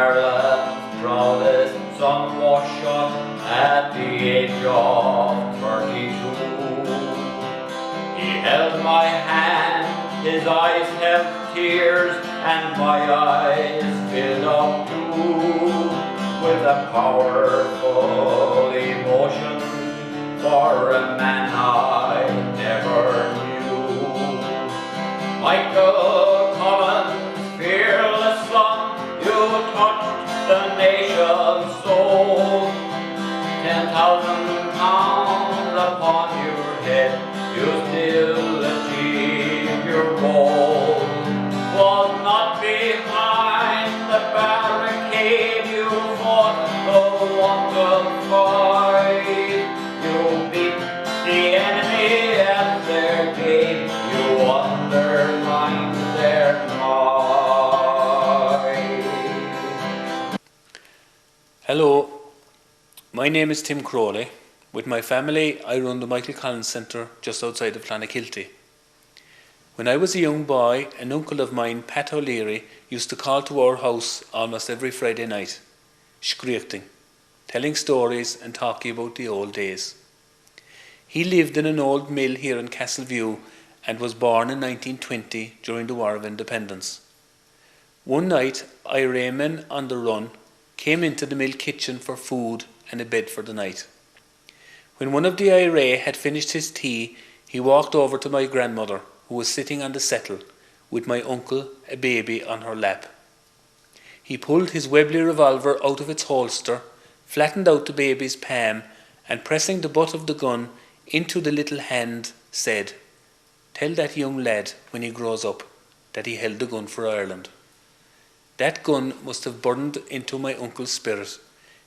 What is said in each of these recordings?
Ireland's proudest son was shot at the age of 32. He held my hand, his eyes held tears, and my eyes filled up too, with a powerful emotion for a man I never knew. Michael Collins, fearless son, you touched the nation's soul. 10,000 pounds upon your head, you still achieve your goal. Was not behind the barricade, you fought the one-to fight. You beat the enemy at their gate, you undermined their might. Hello, my name is Tim Crowley. With my family, I run the Michael Collins Centre just outside of Clonakilty. When I was a young boy, an uncle of mine, Pat O'Leary, used to call to our house almost every Friday night, screeching, telling stories and talking about the old days. He lived in an old mill here in Castleview and was born in 1920 during the War of Independence. One night, IRA men on the run came into the mill kitchen for food and a bed for the night. When one of the IRA had finished his tea, he walked over to my grandmother, who was sitting on the settle with my uncle, a baby, on her lap. He pulled his Webley revolver out of its holster, flattened out the baby's palm, and pressing the butt of the gun into the little hand, said, "Tell that young lad when he grows up that he held the gun for Ireland." That gun must have burned into my uncle's spirit,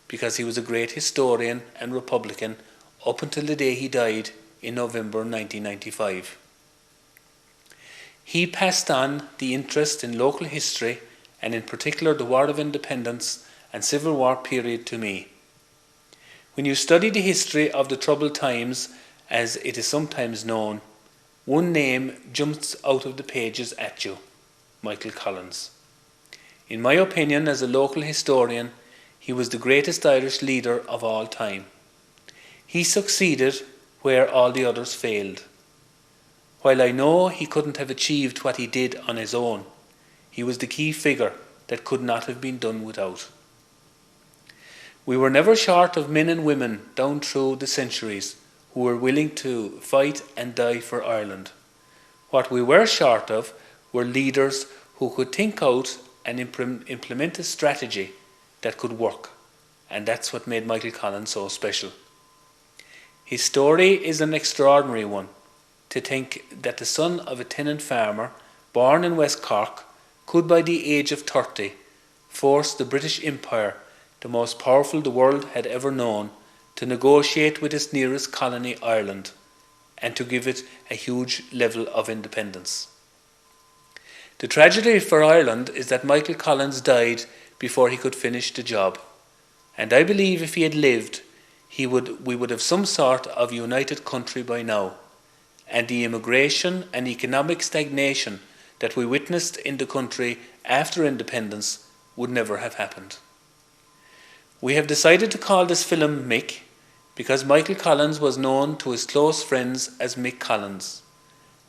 because he was a great historian and Republican up until the day he died in November 1995. He passed on the interest in local history, and in particular the War of Independence and Civil War period, to me. When you study the history of the troubled times, as it is sometimes known, one name jumps out of the pages at you: Michael Collins. In my opinion, as a local historian, he was the greatest Irish leader of all time. He succeeded where all the others failed. While I know he couldn't have achieved what he did on his own, he was the key figure that could not have been done without. We were never short of men and women down through the centuries who were willing to fight and die for Ireland. What we were short of were leaders who could think out and implement a strategy that could work, and that's what made Michael Collins so special. His story is an extraordinary one. To think that the son of a tenant farmer, born in West Cork, could by the age of 30 force the British Empire, the most powerful the world had ever known, to negotiate with its nearest colony, Ireland, and to give it a huge level of independence. The tragedy for Ireland is that Michael Collins died before he could finish the job, and I believe if he had lived, we would have some sort of united country by now, and the immigration and economic stagnation that we witnessed in the country after independence would never have happened. We have decided to call this film Mick because Michael Collins was known to his close friends as Mick Collins,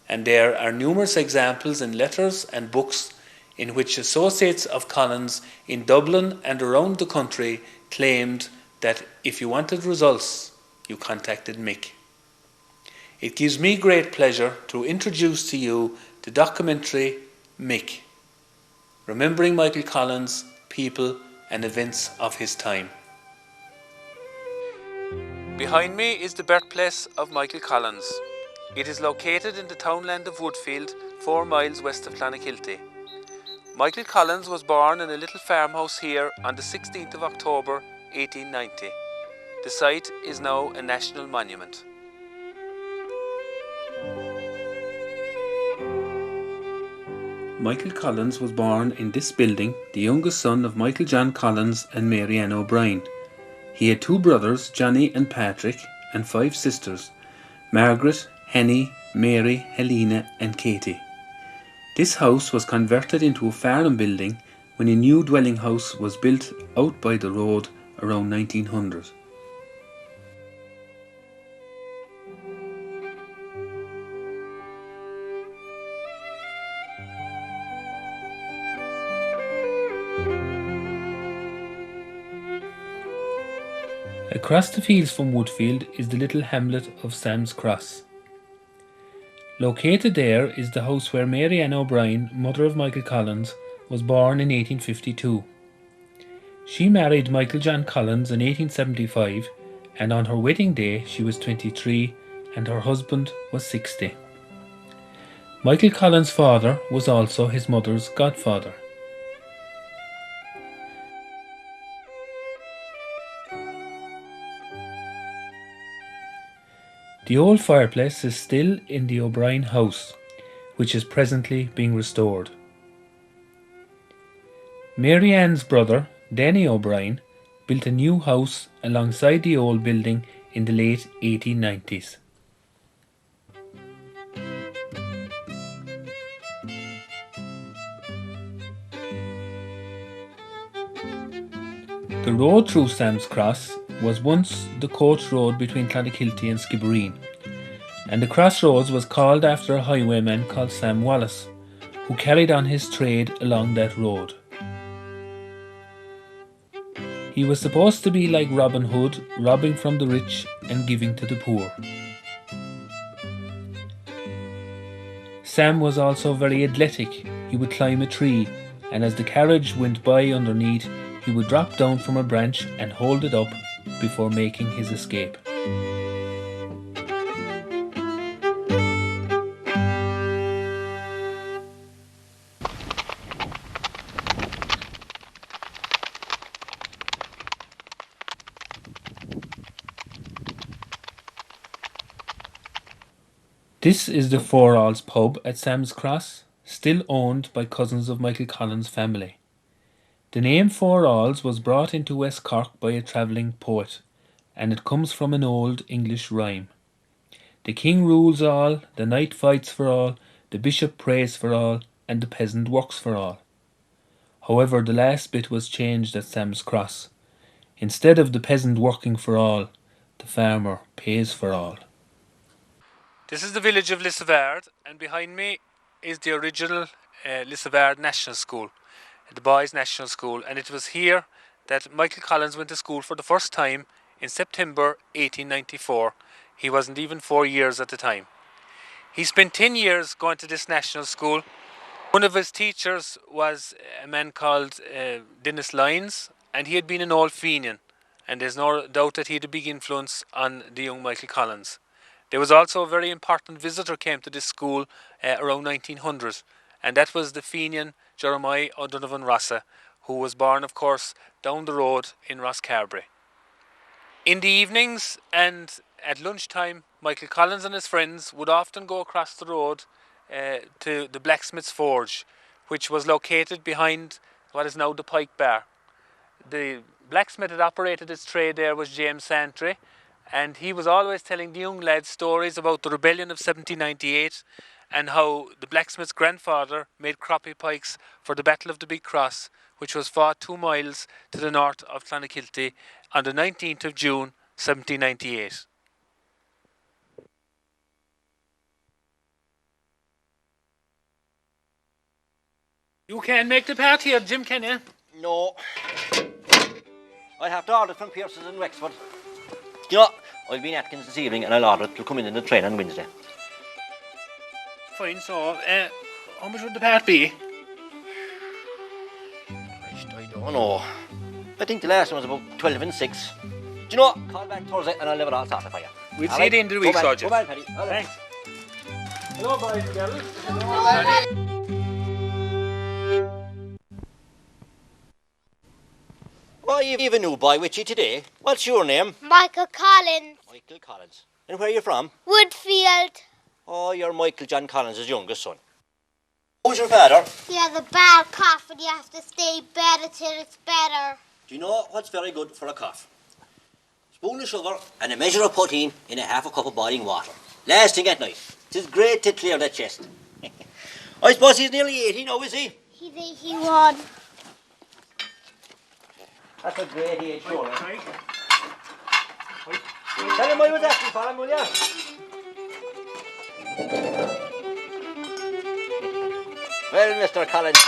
and there are numerous examples in letters and books in which associates of Collins in Dublin and around the country claimed that if you wanted results, you contacted Mick. It gives me great pleasure to introduce to you the documentary Mick, remembering Michael Collins, people and events of his time. Behind me is the birthplace of Michael Collins. It is located in the townland of Woodfield, 4 miles west of Clonakilty. Michael Collins was born in a little farmhouse here on the 16th of October 1890. The site is now a national monument. Michael Collins was born in this building, the youngest son of Michael John Collins and Mary Ann O'Brien. He had 2 brothers, Johnny and Patrick, and 5 sisters, Margaret, Henny, Mary, Helena and Katie. This house was converted into a farm building when a new dwelling house was built out by the road around 1900. Across the fields from Woodfield is the little hamlet of Sam's Cross. Located there is the house where Mary Ann O'Brien, mother of Michael Collins, was born in 1852. She married Michael John Collins in 1875, and on her wedding day she was 23 and her husband was 60. Michael Collins' father was also his mother's godfather. The old fireplace is still in the O'Brien house, which is presently being restored. Mary Ann's brother, Danny O'Brien, built a new house alongside the old building in the late 1890s. The road through Sam's Cross was once the coach road between Clonakilty and Skibbereen, and the crossroads was called after a highwayman called Sam Wallace, who carried on his trade along that road. He was supposed to be like Robin Hood, robbing from the rich and giving to the poor. Sam was also very athletic. He would climb a tree, and as the carriage went by underneath, he would drop down from a branch and hold it up before making his escape. This is the Four Alls pub at Sam's Cross, still owned by cousins of Michael Collins' family. The name Four Alls was brought into West Cork by a travelling poet, and it comes from an old English rhyme. The king rules all, the knight fights for all, the bishop prays for all, and the peasant works for all. However, the last bit was changed at Sam's Cross. Instead of the peasant working for all, the farmer pays for all. This is the village of Lissavard, and behind me is the original Lissavard National School, the boys' national school, and it was here that Michael Collins went to school for the first time in September 1894. He wasn't even 4 years at the time. He spent 10 years going to this national school. One of his teachers was a man called Dennis Lyons, and he had been an old Fenian, and there's no doubt that he had a big influence on the young Michael Collins. There was also a very important visitor came to this school around 1900, and that was the Fenian Jeremiah O'Donovan Rossa, who was born, of course, down the road in Rosscarbery. In the evenings and at lunchtime, Michael Collins and his friends would often go across the road to the blacksmith's forge, which was located behind what is now the Pike Bar. The blacksmith that operated his trade there was James Santry, and he was always telling the young lads stories about the rebellion of 1798 and how the blacksmith's grandfather made croppy pikes for the Battle of the Big Cross, which was fought 2 miles to the north of Clonakilty on the 19th of June 1798. You can make the part here, Jim, can you? No. I'll have to order it from Pearson's in Wexford. You know, I'll be in Atkins this evening and I'll order it. It'll come in the train on Wednesday. Fine, so how much would the part be? I don't know. I think the last one was about 12 and 6. Do you know, call back Thursday and I'll leave it all sorted for you. We'll see you at the end of the week, Sergeant. Go back, Paddy. Thanks. Hello, boys and girls. Hello. Oh, you've a new boy with you today. What's your name? Michael Collins. Michael Collins. And where are you from? Woodfield. Oh, you're Michael John Collins' youngest son. Who's your father? He has a bad cough and you have to stay better till it's better. Do you know what's very good for a cough? Spoon of sugar and a measure of poteen in a half a cup of boiling water. Last thing at night. 'Tis great to clear the chest. I suppose he's nearly 80 now, is he? He's 81. That's a great age, sure. Tell him I was asking for him, will ya? Well, Mr. Collins.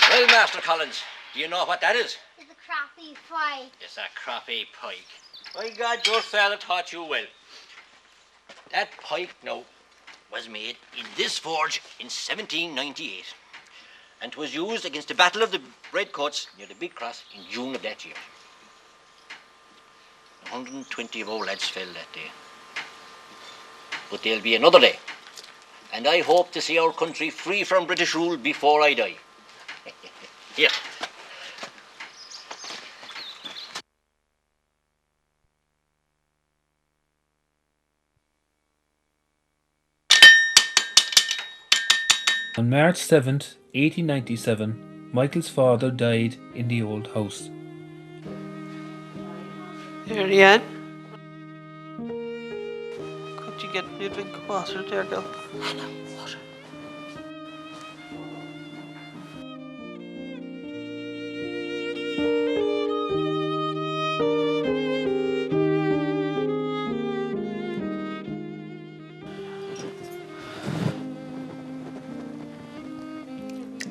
Well, Master Collins, do you know what that is? It's a crappie pie. It's a crappie pike. My God, your father taught you well. That pike, now, was made in this forge in 1798. And was used against the Battle of the Redcoats near the Big Cross in June of that year. 120 of our lads fell that day. But there'll be another day. And I hope to see our country free from British rule before I die. Here. On March 7th, 1897, Michael's father died in the old house. Here, Ian. Could you get me a drink of water there, girl? Water.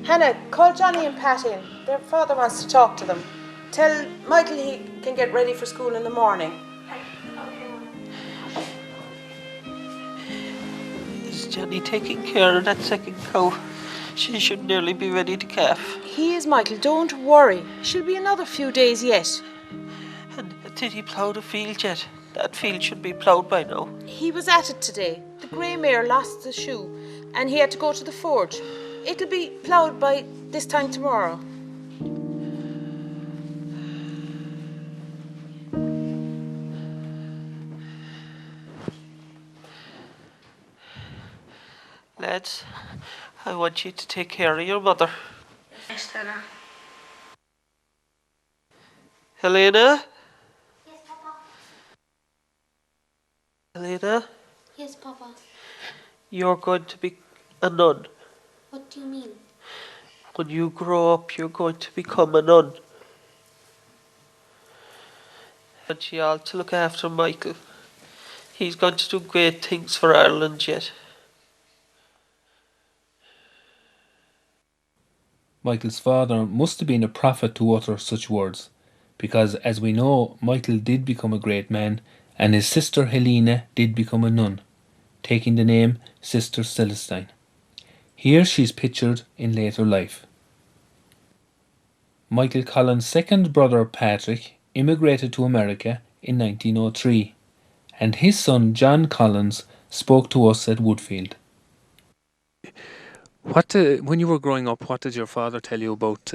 Hannah, call Johnny and Pat in. Their father wants to talk to them. Tell Michael he can get ready for school in the morning. Is Johnny taking care of that second cow? She should nearly be ready to calf. He is, Michael, don't worry. She'll be another few days yet. And did he plough the field yet? That field should be ploughed by now. He was at it today. The grey mare lost the shoe and he had to go to the forge. It'll be ploughed by this time tomorrow. Lads, I want you to take care of your mother. Yes, Helena. Helena? Yes, Papa. Helena, Yes, Papa. you're going to be a nun. What do you mean? When you grow up, you're going to become a nun. I want you all to look after Michael. He's going to do great things for Ireland yet. Michael's father must have been a prophet to utter such words, because, as we know, Michael did become a great man, and his sister Helena did become a nun, taking the name Sister Celestine. Here she's pictured in later life. Michael Collins' second brother Patrick immigrated to America in 1903, and his son John Collins spoke to us at Woodfield. When you were growing up, what did your father tell you about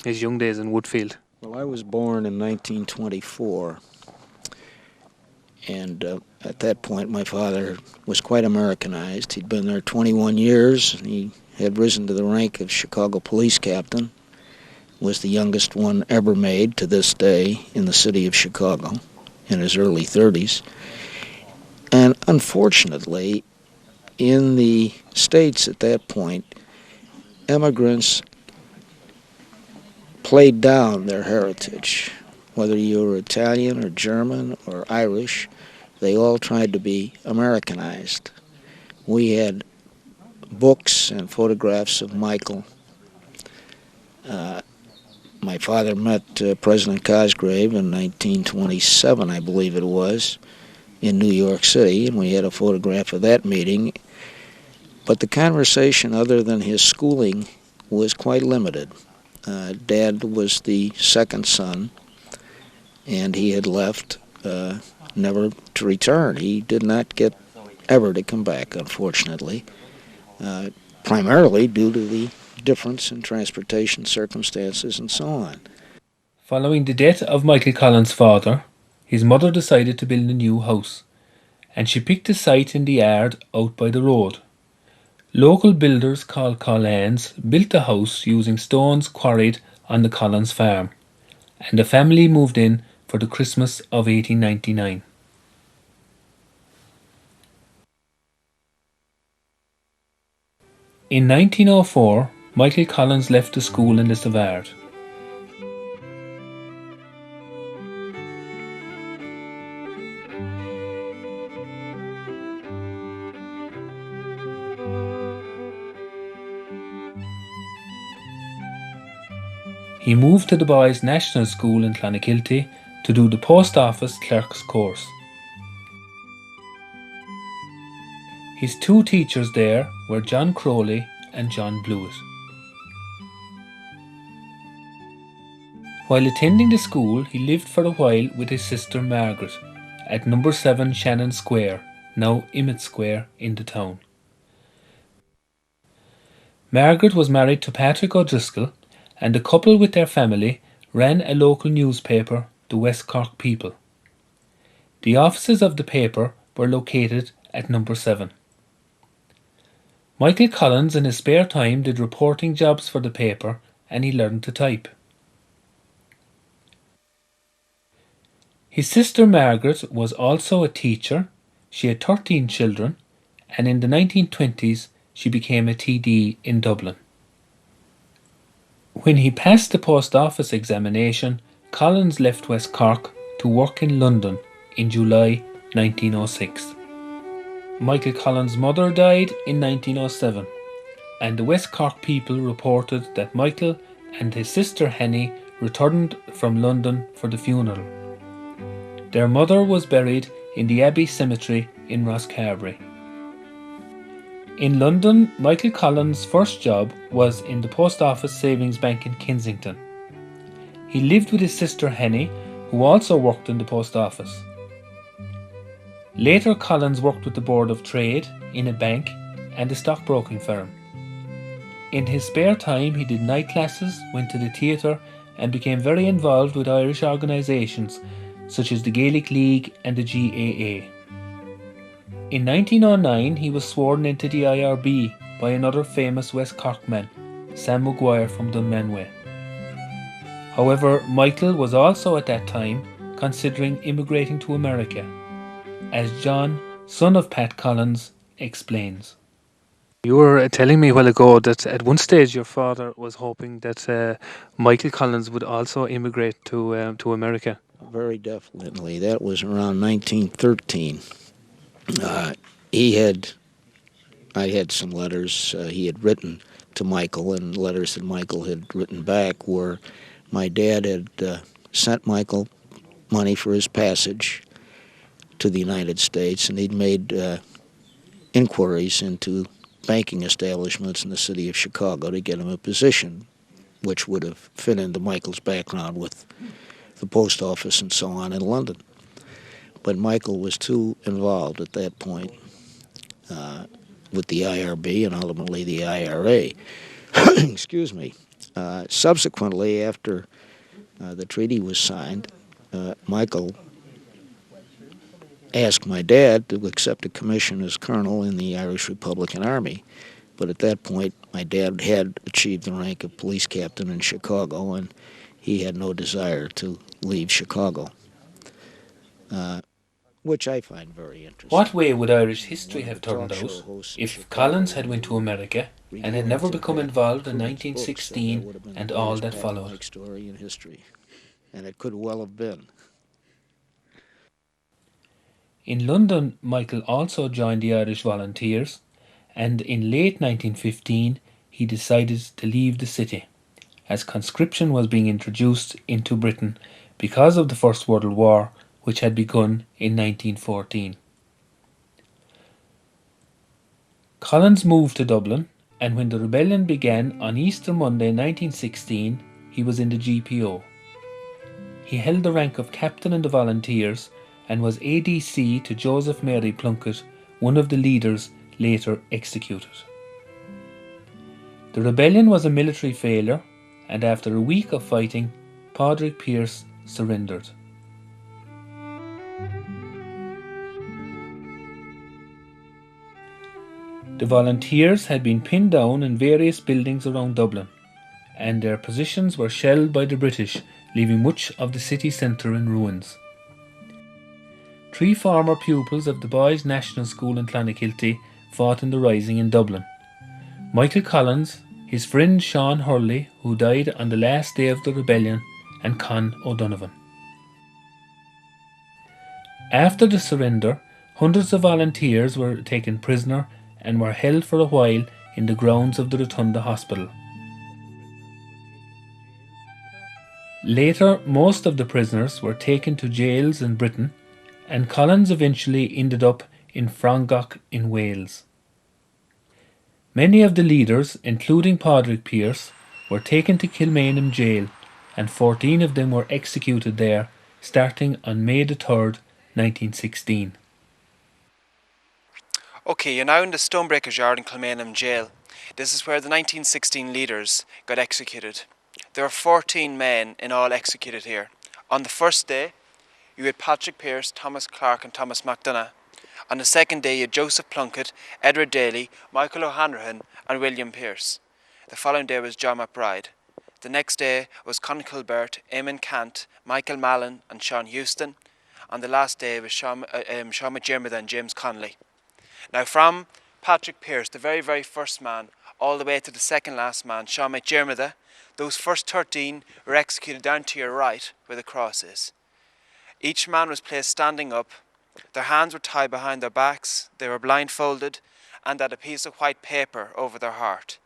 his young days in Woodfield? Well, I was born in 1924, and at that point my father was quite Americanized. He'd been there 21 years, and he had risen to the rank of Chicago police captain, was the youngest one ever made to this day in the city of Chicago in his early 30s. And unfortunately, in the States at that point, immigrants played down their heritage. Whether you were Italian or German or Irish, they all tried to be Americanized. We had books and photographs of Michael. My father met President Cosgrave in 1927, I believe it was, in New York City, and we had a photograph of that meeting. But the conversation, other than his schooling, was quite limited. Dad was the second son, and he had left never to return. He did not get ever to come back, unfortunately, primarily due to the difference in transportation circumstances and so on. Following the death of Michael Collins' father, his mother decided to build a new house, and she picked a site in the yard out by the road. Local builders called Collins built the house using stones quarried on the Collins farm, and the family moved in for the Christmas of 1899. In 1904, Michael Collins left the school in the Savard. He moved to the boys' national school in Clonakilty to do the post office clerk's course. His two teachers there were John Crowley and John Bláth. While attending the school, he lived for a while with his sister Margaret at number 7 Shannon Square, now Emmett Square, in the town. Margaret was married to Patrick O'Driscoll, and the couple with their family ran a local newspaper, the West Cork People. The offices of the paper were located at number 7. Michael Collins in his spare time did reporting jobs for the paper, and he learned to type. His sister Margaret was also a teacher. She had 13 children, and in the 1920s she became a TD in Dublin. When he passed the post office examination, Collins left West Cork to work in London in July 1906. Michael Collins' mother died in 1907, and the West Cork People reported that Michael and his sister Henny returned from London for the funeral. Their mother was buried in the Abbey Cemetery in Rosscarbery. In London, Michael Collins' first job was in the Post Office Savings Bank in Kensington. He lived with his sister Henny, who also worked in the post office. Later, Collins worked with the Board of Trade, in a bank, and a stockbroking firm. In his spare time, he did night classes, went to the theatre, and became very involved with Irish organisations such as the Gaelic League and the GAA. In 1909, he was sworn into the IRB by another famous West Cork man, Sam Maguire from Dunmanway. However, Michael was also at that time considering immigrating to America, as John, son of Pat Collins, explains. You were telling me a while ago that at one stage your father was hoping that Michael Collins would also immigrate to America. Very definitely. That was around 1913. I had some letters he had written to Michael, and letters that Michael had written back where my dad had sent Michael money for his passage to the United States, and he'd made inquiries into banking establishments in the city of Chicago to get him a position, which would have fit into Michael's background with the post office and so on in London. But Michael was too involved at that point with the IRB and ultimately the IRA. Excuse me. Subsequently, after the treaty was signed, Michael asked my dad to accept a commission as colonel in the Irish Republican Army. But at that point, my dad had achieved the rank of police captain in Chicago, and he had no desire to leave Chicago, which I find very interesting. What way would Irish history have turned out if Collins had went to America and had never become involved in 1916 and all that followed? Story in history, and it could well have been. In London, Michael also joined the Irish Volunteers, and in late 1915 he decided to leave the city, as conscription was being introduced into Britain because of the First World War, which had begun in 1914. Collins moved to Dublin, and when the rebellion began on Easter Monday 1916, he was in the GPO. He held the rank of captain in the Volunteers and was ADC to Joseph Mary Plunkett, one of the leaders later executed. The rebellion was a military failure, and after a week of fighting, Padraig Pearse surrendered. The volunteers had been pinned down in various buildings around Dublin, and their positions were shelled by the British, leaving much of the city centre in ruins. 3 former pupils of the Boys' National School in Clonakilty fought in the rising in Dublin. Michael Collins, his friend Sean Hurley, who died on the last day of the rebellion, and Con O'Donovan. After the surrender, hundreds of volunteers were taken prisoner and were held for a while in the grounds of the Rotunda Hospital. Later, most of the prisoners were taken to jails in Britain, and Collins eventually ended up in Frongoch in Wales. Many of the leaders, including Padraig Pearse, were taken to Kilmainham jail, and 14 of them were executed there, starting on May the 3rd, 1916. Okay, you're now in the Stonebreakers Yard in Kilmainham jail. This is where the 1916 leaders got executed. There were 14 men in all executed here. On the first day, you had Patrick Pearse, Thomas Clark and Thomas MacDonagh. On the second day, you had Joseph Plunkett, Edward Daly, Michael O'Hanrahan and William Pearse. The following day was John McBride. The next day was Con Kilbert, Eamon Cant, Michael Mallon and Sean Houston. On the last day was Sean McDermott and James Connolly. Now from Patrick Pearse, the very, very first man, all the way to the second last man, Sean McDermott, those first 13 were executed down to your right where the cross is. Each man was placed standing up. Their hands were tied behind their backs, they were blindfolded, and had a piece of white paper over their heart.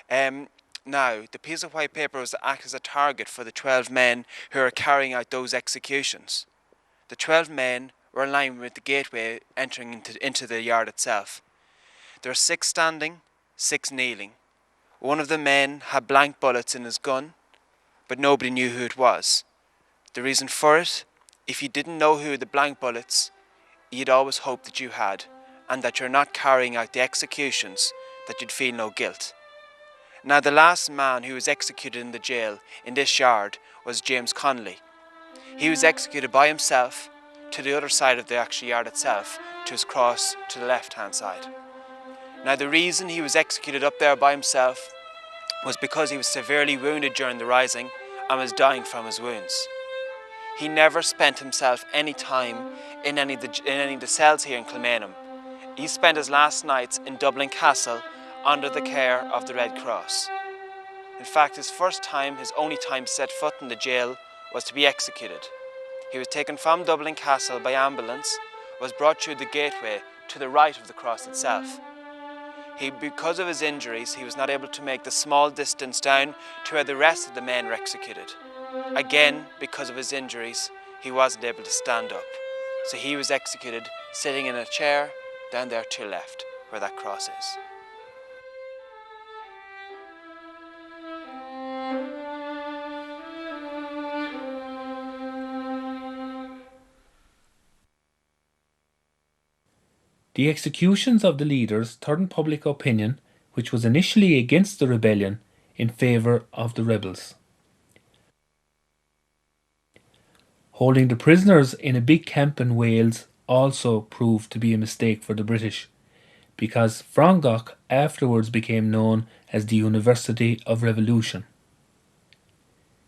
Now, the piece of white paper was to act as a target for the 12 men who were carrying out those executions. The 12 men were in line with the gateway entering into the yard itself. There were 6 standing, 6 kneeling. One of the men had blank bullets in his gun, but nobody knew who it was. The reason for it, if you didn't know who the blank bullets, you'd always hope that you had, and that you're not carrying out the executions, that you'd feel no guilt. Now the last man who was executed in the jail in this yard was James Connolly. He was executed by himself to the other side of the actual yard itself, to his cross to the left hand side. Now the reason he was executed up there by himself was because he was severely wounded during the rising and was dying from his wounds. He never spent himself any time in any of the cells here in Kilmainham. He spent his last nights in Dublin Castle under the care of the Red Cross. In fact, his only time to set foot in the jail was to be executed. He was taken from Dublin Castle by ambulance, was brought through the gateway to the right of the cross itself. Because of his injuries, he was not able to make the small distance down to where the rest of the men were executed. Again, because of his injuries, he wasn't able to stand up. So he was executed sitting in a chair down there to the left, where that cross is. The executions of the leaders turned public opinion, which was initially against the rebellion, in favour of the rebels. Holding the prisoners in a big camp in Wales also proved to be a mistake for the British, because Frongoch afterwards became known as the University of Revolution.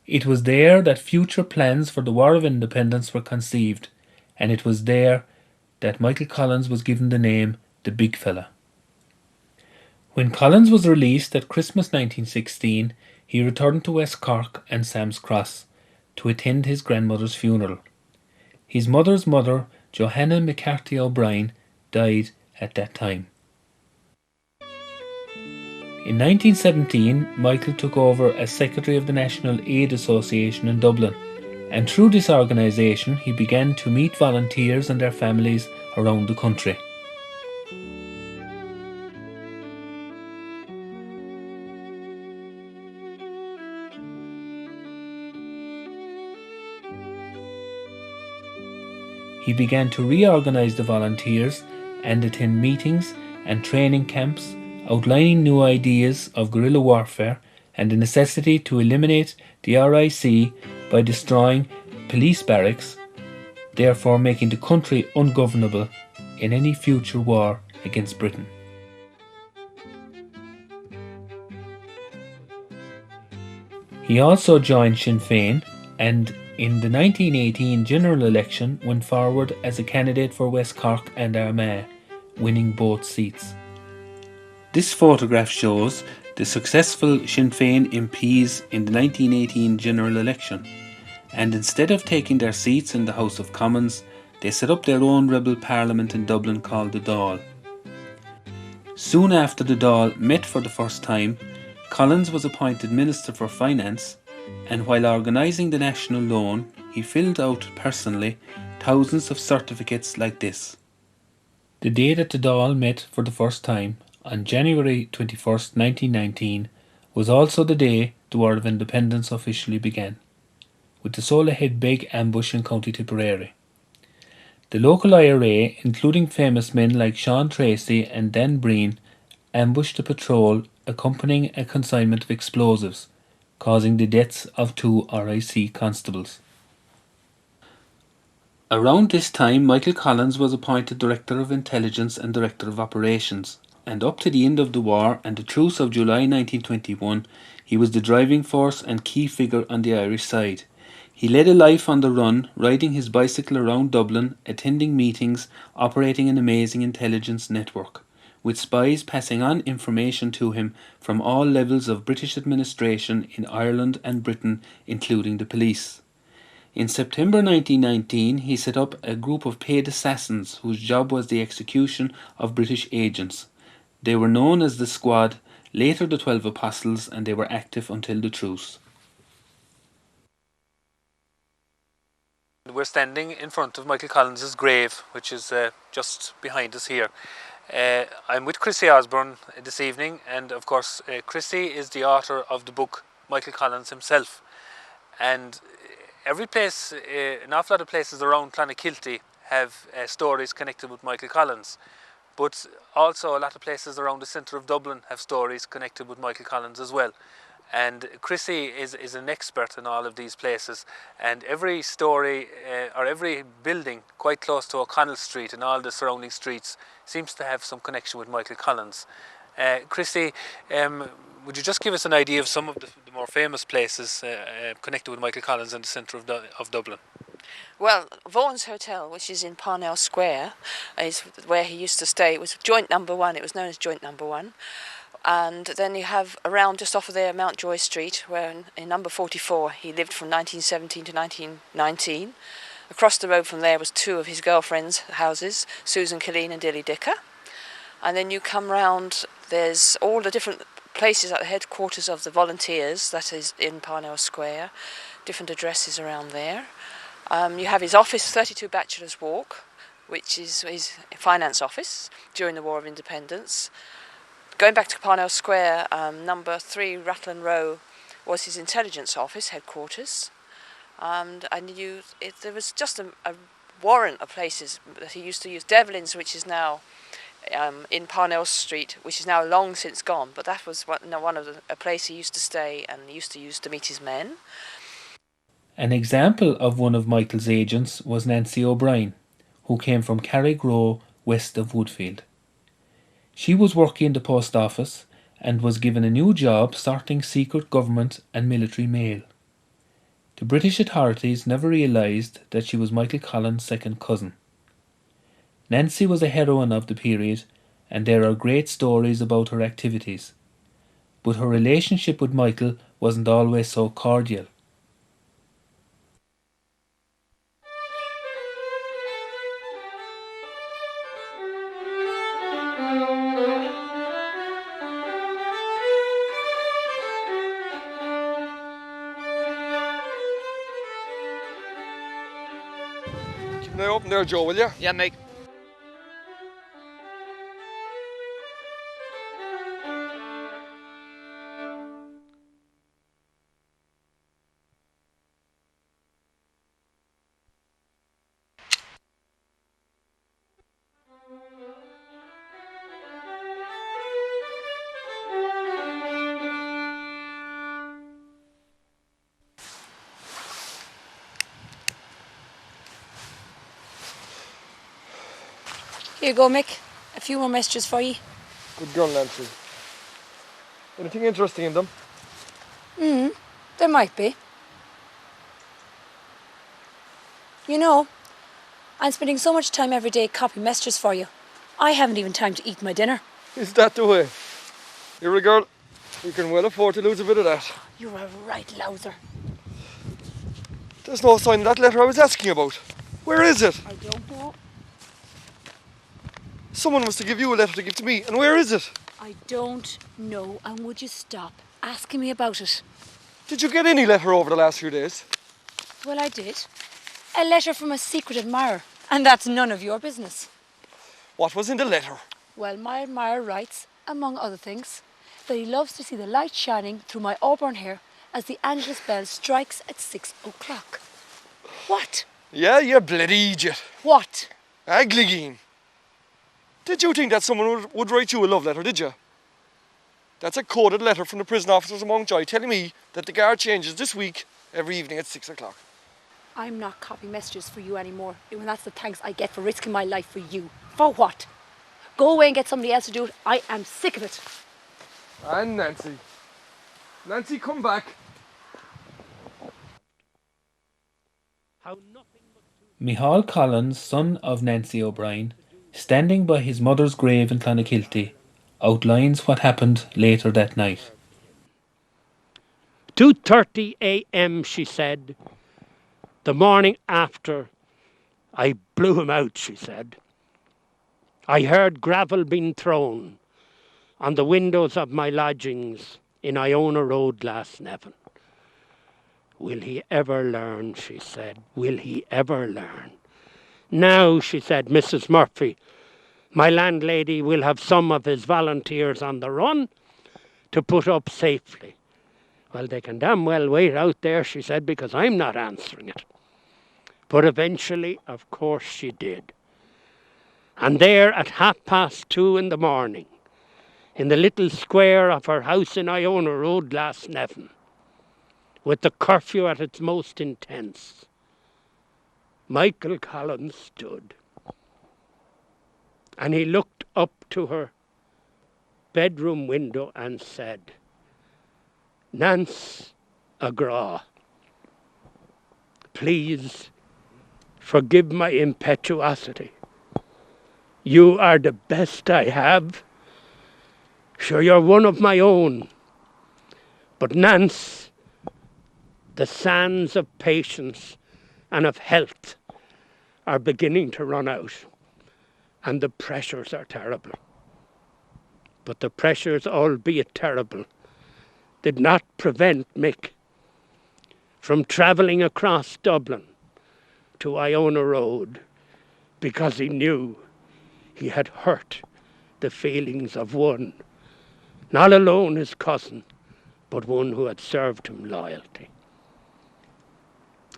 It was there that future plans for the War of Independence were conceived, and it was there that Michael Collins was given the name the Big Fella. When Collins was released at Christmas 1916, he returned to West Cork and Sam's Cross to attend his grandmother's funeral. His mother's mother, Johanna McCarthy O'Brien, died at that time. In 1917, Michael took over as Secretary of the National Aid Association in Dublin, and through this organisation he began to meet volunteers and their families around the country. He began to reorganise the volunteers and attend meetings and training camps, outlining new ideas of guerrilla warfare and the necessity to eliminate the RIC by destroying police barracks, therefore making the country ungovernable in any future war against Britain. He also joined Sinn Féin and in the 1918 general election went forward as a candidate for West Cork and Armagh, winning both seats. This photograph shows the successful Sinn Féin MPs in the 1918 general election, and instead of taking their seats in the House of Commons, they set up their own rebel parliament in Dublin called the Dáil. Soon after the Dáil met for the first time, Collins was appointed Minister for Finance, and while organising the national loan, he filled out personally thousands of certificates like this. The day that the Dáil met for the first time, on January 21st, 1919, was also the day the War of Independence officially began, with the Solahead Beg ambush in County Tipperary. The local IRA, including famous men like Sean Tracy and Dan Breen, ambushed a patrol accompanying a consignment of explosives, causing the deaths of 2 RIC constables. Around this time, Michael Collins was appointed Director of Intelligence and Director of Operations, and up to the end of the war and the truce of July 1921, he was the driving force and key figure on the Irish side. He led a life on the run, riding his bicycle around Dublin, attending meetings, operating an amazing intelligence network, with spies passing on information to him from all levels of British administration in Ireland and Britain, including the police. In September 1919, he set up a group of paid assassins whose job was the execution of British agents. They were known as the Squad, later the 12 Apostles, and they were active until the truce. We're standing in front of Michael Collins' grave, which is just behind us here. I'm with Chrissy Osborne this evening, and of course Chrissy is the author of the book Michael Collins himself. And every place, an awful lot of places around Clonakilty have stories connected with Michael Collins. But also a lot of places around the centre of Dublin have stories connected with Michael Collins as well. And Chrissy is an expert in all of these places, and every story or every building quite close to O'Connell Street and all the surrounding streets seems to have some connection with Michael Collins. Chrissy, would you just give us an idea of some of the more famous places connected with Michael Collins in the centre of Dublin? Well, Vaughan's Hotel, which is in Parnell Square, is where he used to stay. It was joint number 1. It was known as joint number 1. And then you have around just off of there Mountjoy Street, where in number 44 he lived from 1917 to 1919. Across the road from there was 2 of his girlfriends' houses, Susan Killeen and Dilly Dicker. And then you come round, there's all the different places at the headquarters of the volunteers, that is in Parnell Square, different addresses around there. You have his office, 32 Bachelor's Walk, which is his finance office during the War of Independence. Going back to Parnell Square, number 3 Rathlin Row was his intelligence office, headquarters. And there was just a warrant of places that he used to use. Devlin's, which is now in Parnell Street, which is now long since gone, but that was a place he used to stay and used to use to meet his men. An example of one of Michael's agents was Nancy O'Brien, who came from Carrigrow, west of Woodfield. She was working in the post office and was given a new job sorting secret government and military mail. The British authorities never realised that she was Michael Collins' second cousin. Nancy was a heroine of the period, and there are great stories about her activities. But her relationship with Michael wasn't always so cordial. Keep an eye open there, Joe, will you? Yeah, Mick. Here you go, Mick. A few more messages for you. Good girl, Nancy. Anything interesting in them? There might be. You know, I'm spending so much time every day copying messages for you. I haven't even time to eat my dinner. Is that the way? You're a girl. You can well afford to lose a bit of that. You're a right louser. There's no sign of that letter I was asking about. Where is it? I don't know. Someone must have given you a letter to give to me. And where is it? I don't know. And would you stop asking me about it? Did you get any letter over the last few days? Well, I did. A letter from a secret admirer. And that's none of your business. What was in the letter? Well, my admirer writes, among other things, that he loves to see the light shining through my auburn hair as the Angelus bell strikes at 6 o'clock. What? Yeah, you bloody idiot. What? Agligeen. Did you think that someone would write you a love letter, did you? That's a coded letter from the prison officers of Mountjoy telling me that the guard changes this week every evening at 6 o'clock. I'm not copying messages for you anymore. And that's the thanks I get for risking my life for you. For what? Go away and get somebody else to do it. I am sick of it. And Nancy. Nancy, come back. Micheál Collins, son of Nancy O'Brien, standing by his mother's grave in Clonakilty, outlines what happened later that night. 2:30 a.m, she said. The morning after, I blew him out, she said. I heard gravel being thrown on the windows of my lodgings in Iona Road last Nevin. Will he ever learn, she said. Will he ever learn? Now, she said, Mrs. Murphy, my landlady will have some of his volunteers on the run to put up safely. Well, they can damn well wait out there, she said, because I'm not answering it. But eventually, of course, she did. And there at 2:30 in the morning, in the little square of her house in Iona Road last Nevin, with the curfew at its most intense, Michael Collins stood. And he looked up to her bedroom window and said, Nance Agra, please forgive my impetuosity. You are the best I have. Sure, you're one of my own. But Nance, the sands of patience and of health are beginning to run out, and the pressures are terrible. But the pressures, albeit terrible, did not prevent Mick from travelling across Dublin to Iona Road, because he knew he had hurt the feelings of one, not alone his cousin, but one who had served him loyalty.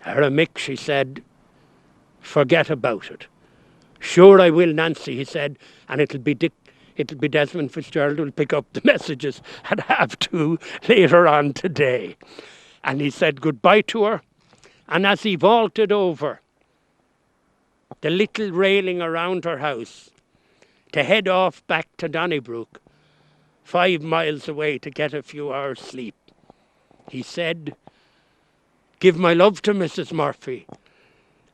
Her Mick, she said, forget about it. Sure I will, Nancy, he said, and it'll be Desmond Fitzgerald who'll pick up the messages at 2:30 later on today. And he said goodbye to her, and as he vaulted over the little railing around her house to head off back to Donnybrook, 5 miles away, to get a few hours sleep, he said, give my love to Mrs. Murphy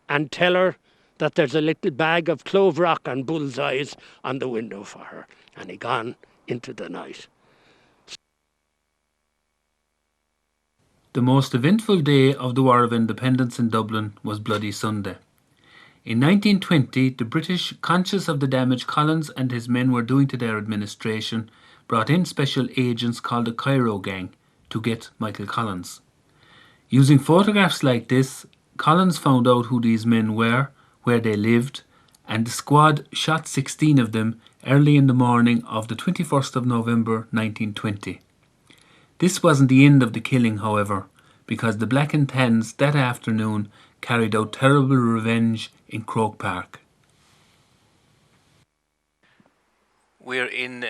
and tell her that there's a little bag of clove rock and bullseyes on the window for her. And he gone into the night. The most eventful day of the War of Independence in Dublin was Bloody Sunday. In 1920, the British, conscious of the damage Collins and his men were doing to their administration, brought in special agents called the Cairo Gang to get Michael Collins. Using photographs like this, Collins found out who these men were, where they lived, and the squad shot 16 of them early in the morning of the 21st of November 1920. This wasn't the end of the killing, however, because the Black and Tans that afternoon carried out terrible revenge in Croke Park. We're in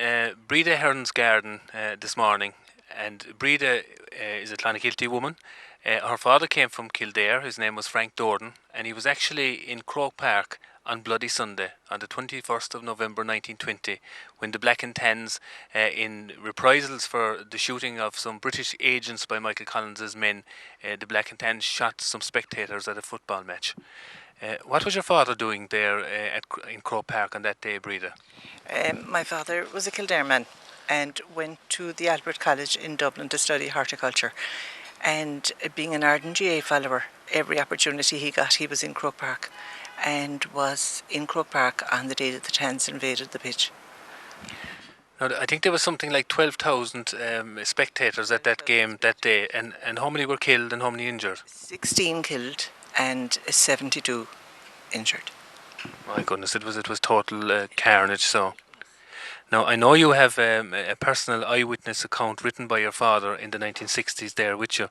Breda Hearn's garden this morning, and Breda is a Clonakilty woman. Her father came from Kildare. His name was Frank Dordan, and he was actually in Croke Park on Bloody Sunday, on the 21st of November 1920, when the Black and Tans, in reprisals for the shooting of some British agents by Michael Collins's men, the Black and Tans shot some spectators at a football match. What was your father doing there in Croke Park on that day, Breda? My father was a Kildare man and went to the Albert College in Dublin to study horticulture. And being an ardent GA follower, every opportunity he got, he was in Croke Park, and was in Croke Park on the day that the Tans invaded the pitch. Now, I think there was something like 12,000 spectators at that game that day, and how many were killed and how many injured? 16 killed and 72 injured. My goodness, it was total carnage. So, now I know you have a personal eyewitness account written by your father in the 1960s there with you,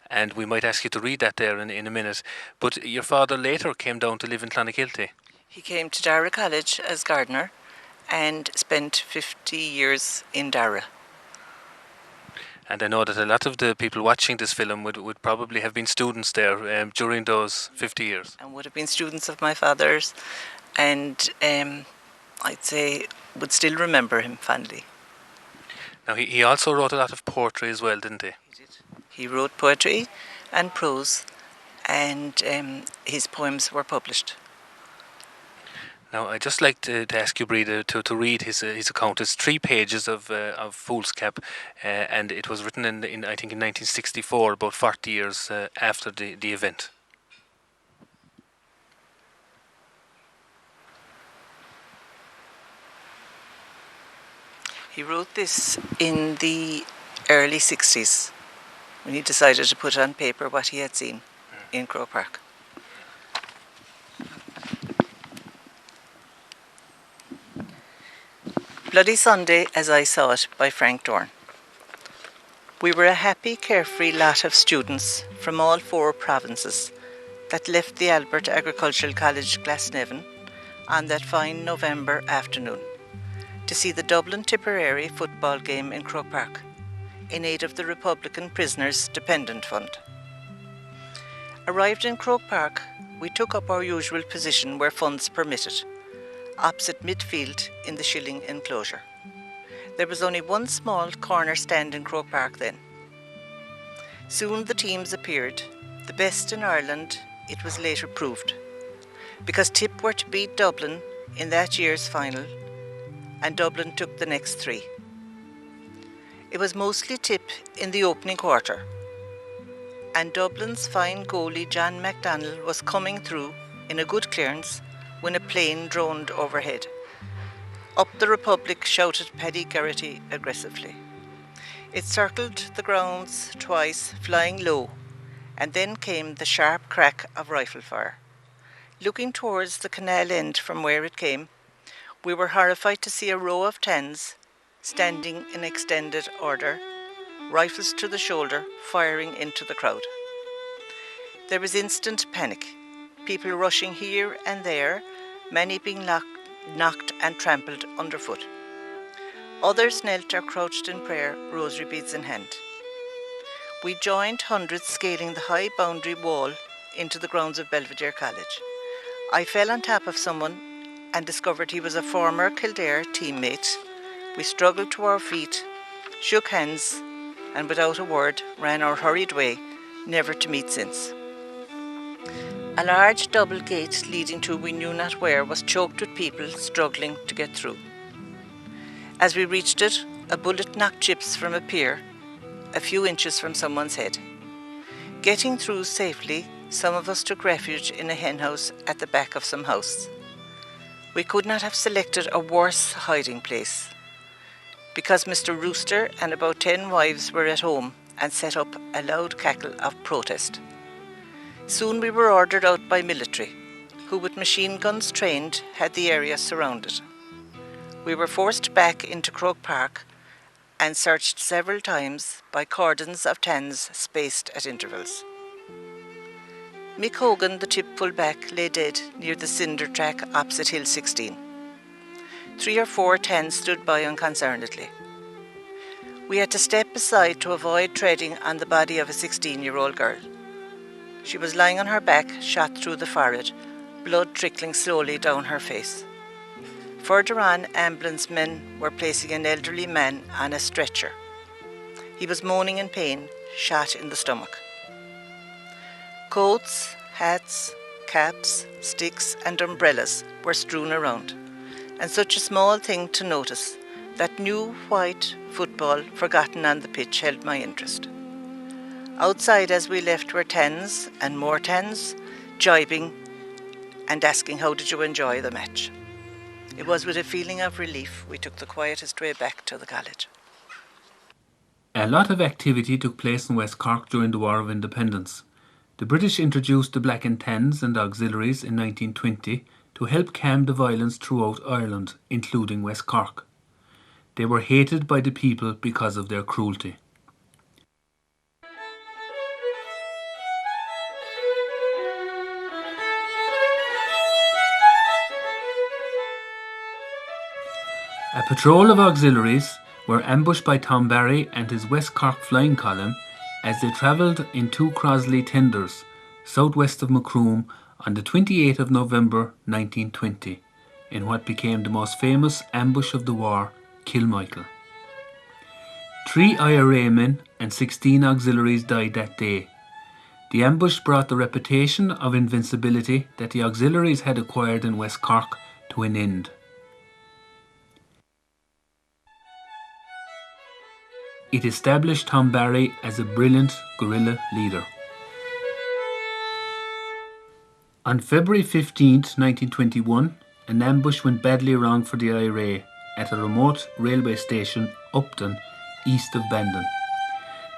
and we might ask you to read that there in a minute. But your father later came down to live in Clonakilty. He came to Dara College as gardener and spent 50 years in Dara. And I know that a lot of the people watching this film would probably have been students there during those 50 years. And would have been students of my father's, and I'd say would still remember him fondly. Now he also wrote a lot of poetry as well, didn't he? He did. He wrote poetry and prose, and his poems were published. Now, I'd just like to ask you, Breda, to read his account. It's 3 pages of foolscap, and it was written in I think in 1964, about 40 years after the event. He wrote this in the early 60s, when he decided to put on paper what he had seen in Croke Park. Bloody Sunday as I Saw It by Frank Dorn. We were a happy, carefree lot of students from all 4 provinces that left the Albert Agricultural College, Glasnevin, on that fine November afternoon to see the Dublin Tipperary football game in Croke Park in aid of the Republican Prisoners Dependent Fund. Arrived in Croke Park, we took up our usual position where funds permitted, opposite midfield in the Shilling enclosure. There was only one small corner stand in Croke Park then. Soon the teams appeared, the best in Ireland, it was later proved, because Tip were to beat Dublin in that year's final, and Dublin took the next 3. It was mostly Tip in the opening quarter, and Dublin's fine goalie John McDonnell was coming through in a good clearance when a plane droned overhead. Up the Republic shouted Paddy Garrity aggressively. It circled the grounds twice, flying low, and then came the sharp crack of rifle fire. Looking towards the canal end from where it came, we were horrified to see a row of Tans standing in extended order, rifles to the shoulder, firing into the crowd. There was instant panic. People rushing here and there, many being knocked and trampled underfoot. Others knelt or crouched in prayer, rosary beads in hand. We joined hundreds scaling the high boundary wall into the grounds of Belvedere College. I fell on top of someone and discovered he was a former Kildare teammate. We struggled to our feet, shook hands, and without a word ran our hurried way, never to meet since. A large double gate leading to we knew not where was choked with people struggling to get through. As we reached it, a bullet knocked chips from a pier, a few inches from someone's head. Getting through safely, some of us took refuge in a henhouse at the back of some house. We could not have selected a worse hiding place, because Mr. Rooster and about 10 wives were at home and set up a loud cackle of protest. Soon we were ordered out by military, who with machine guns trained had the area surrounded. We were forced back into Croke Park and searched several times by cordons of Tans spaced at intervals. Mick Hogan, the Tip full-back, lay dead near the cinder track opposite Hill 16. 3 or 4 Tans stood by unconcernedly. We had to step aside to avoid treading on the body of a 16-year-old girl. She was lying on her back, shot through the forehead, blood trickling slowly down her face. Further on, ambulance men were placing an elderly man on a stretcher. He was moaning in pain, shot in the stomach. Coats, hats, caps, sticks and umbrellas were strewn around, and such a small thing to notice, that new white football forgotten on the pitch, held my interest. Outside as we left were tens and more tens, jibing and asking how did you enjoy the match. It was with a feeling of relief we took the quietest way back to the college. A lot of activity took place in West Cork during the War of Independence. The British introduced the Black and Tans and auxiliaries in 1920 to help calm the violence throughout Ireland, including West Cork. They were hated by the people because of their cruelty. A patrol of auxiliaries were ambushed by Tom Barry and his West Cork flying column as they travelled in two Crowley tenders, southwest of Macroom, on the 28th of November 1920, in what became the most famous ambush of the war, Kilmichael. 3 IRA men and 16 auxiliaries died that day. The ambush brought the reputation of invincibility that the auxiliaries had acquired in West Cork to an end. It established Tom Barry as a brilliant guerrilla leader. On February 15, 1921, an ambush went badly wrong for the IRA at a remote railway station, Upton, east of Bandon.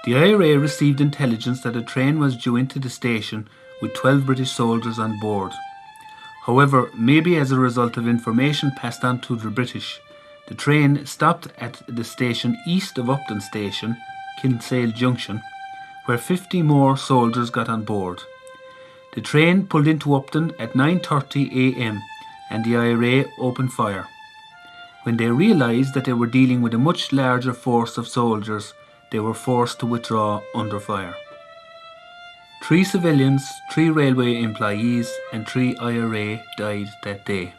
The IRA received intelligence that a train was due into the station with 12 British soldiers on board. However, maybe as a result of information passed on to the British, the train stopped at the station east of Upton Station, Kinsale Junction, where 50 more soldiers got on board. The train pulled into Upton at 9:30 a.m. and the IRA opened fire. When they realised that they were dealing with a much larger force of soldiers, they were forced to withdraw under fire. 3 civilians, 3 railway employees and 3 IRA died that day.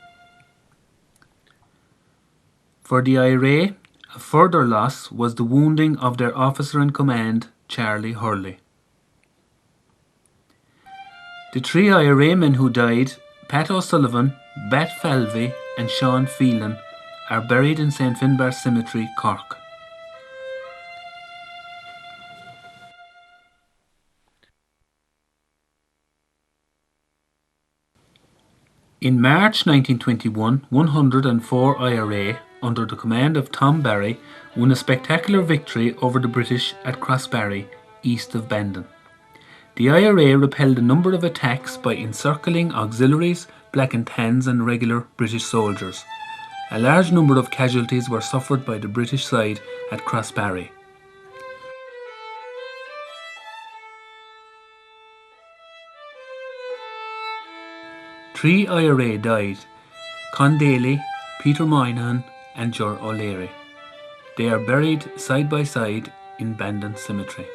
For the IRA, a further loss was the wounding of their officer-in-command, Charlie Hurley. The 3 IRA men who died, Pat O'Sullivan, Bat Falvey and Sean Phelan, are buried in St Finbarr Cemetery, Cork. In March 1921, 104 IRA, under the command of Tom Barry, won a spectacular victory over the British at Crossbarry, east of Bandon. The IRA repelled a number of attacks by encircling auxiliaries, Black and Tans and regular British soldiers. A large number of casualties were suffered by the British side at Crossbarry. Three IRA died: Con Daly, Peter Moynihan and Ger O'Leary. They are buried side by side in Bandon Cemetery.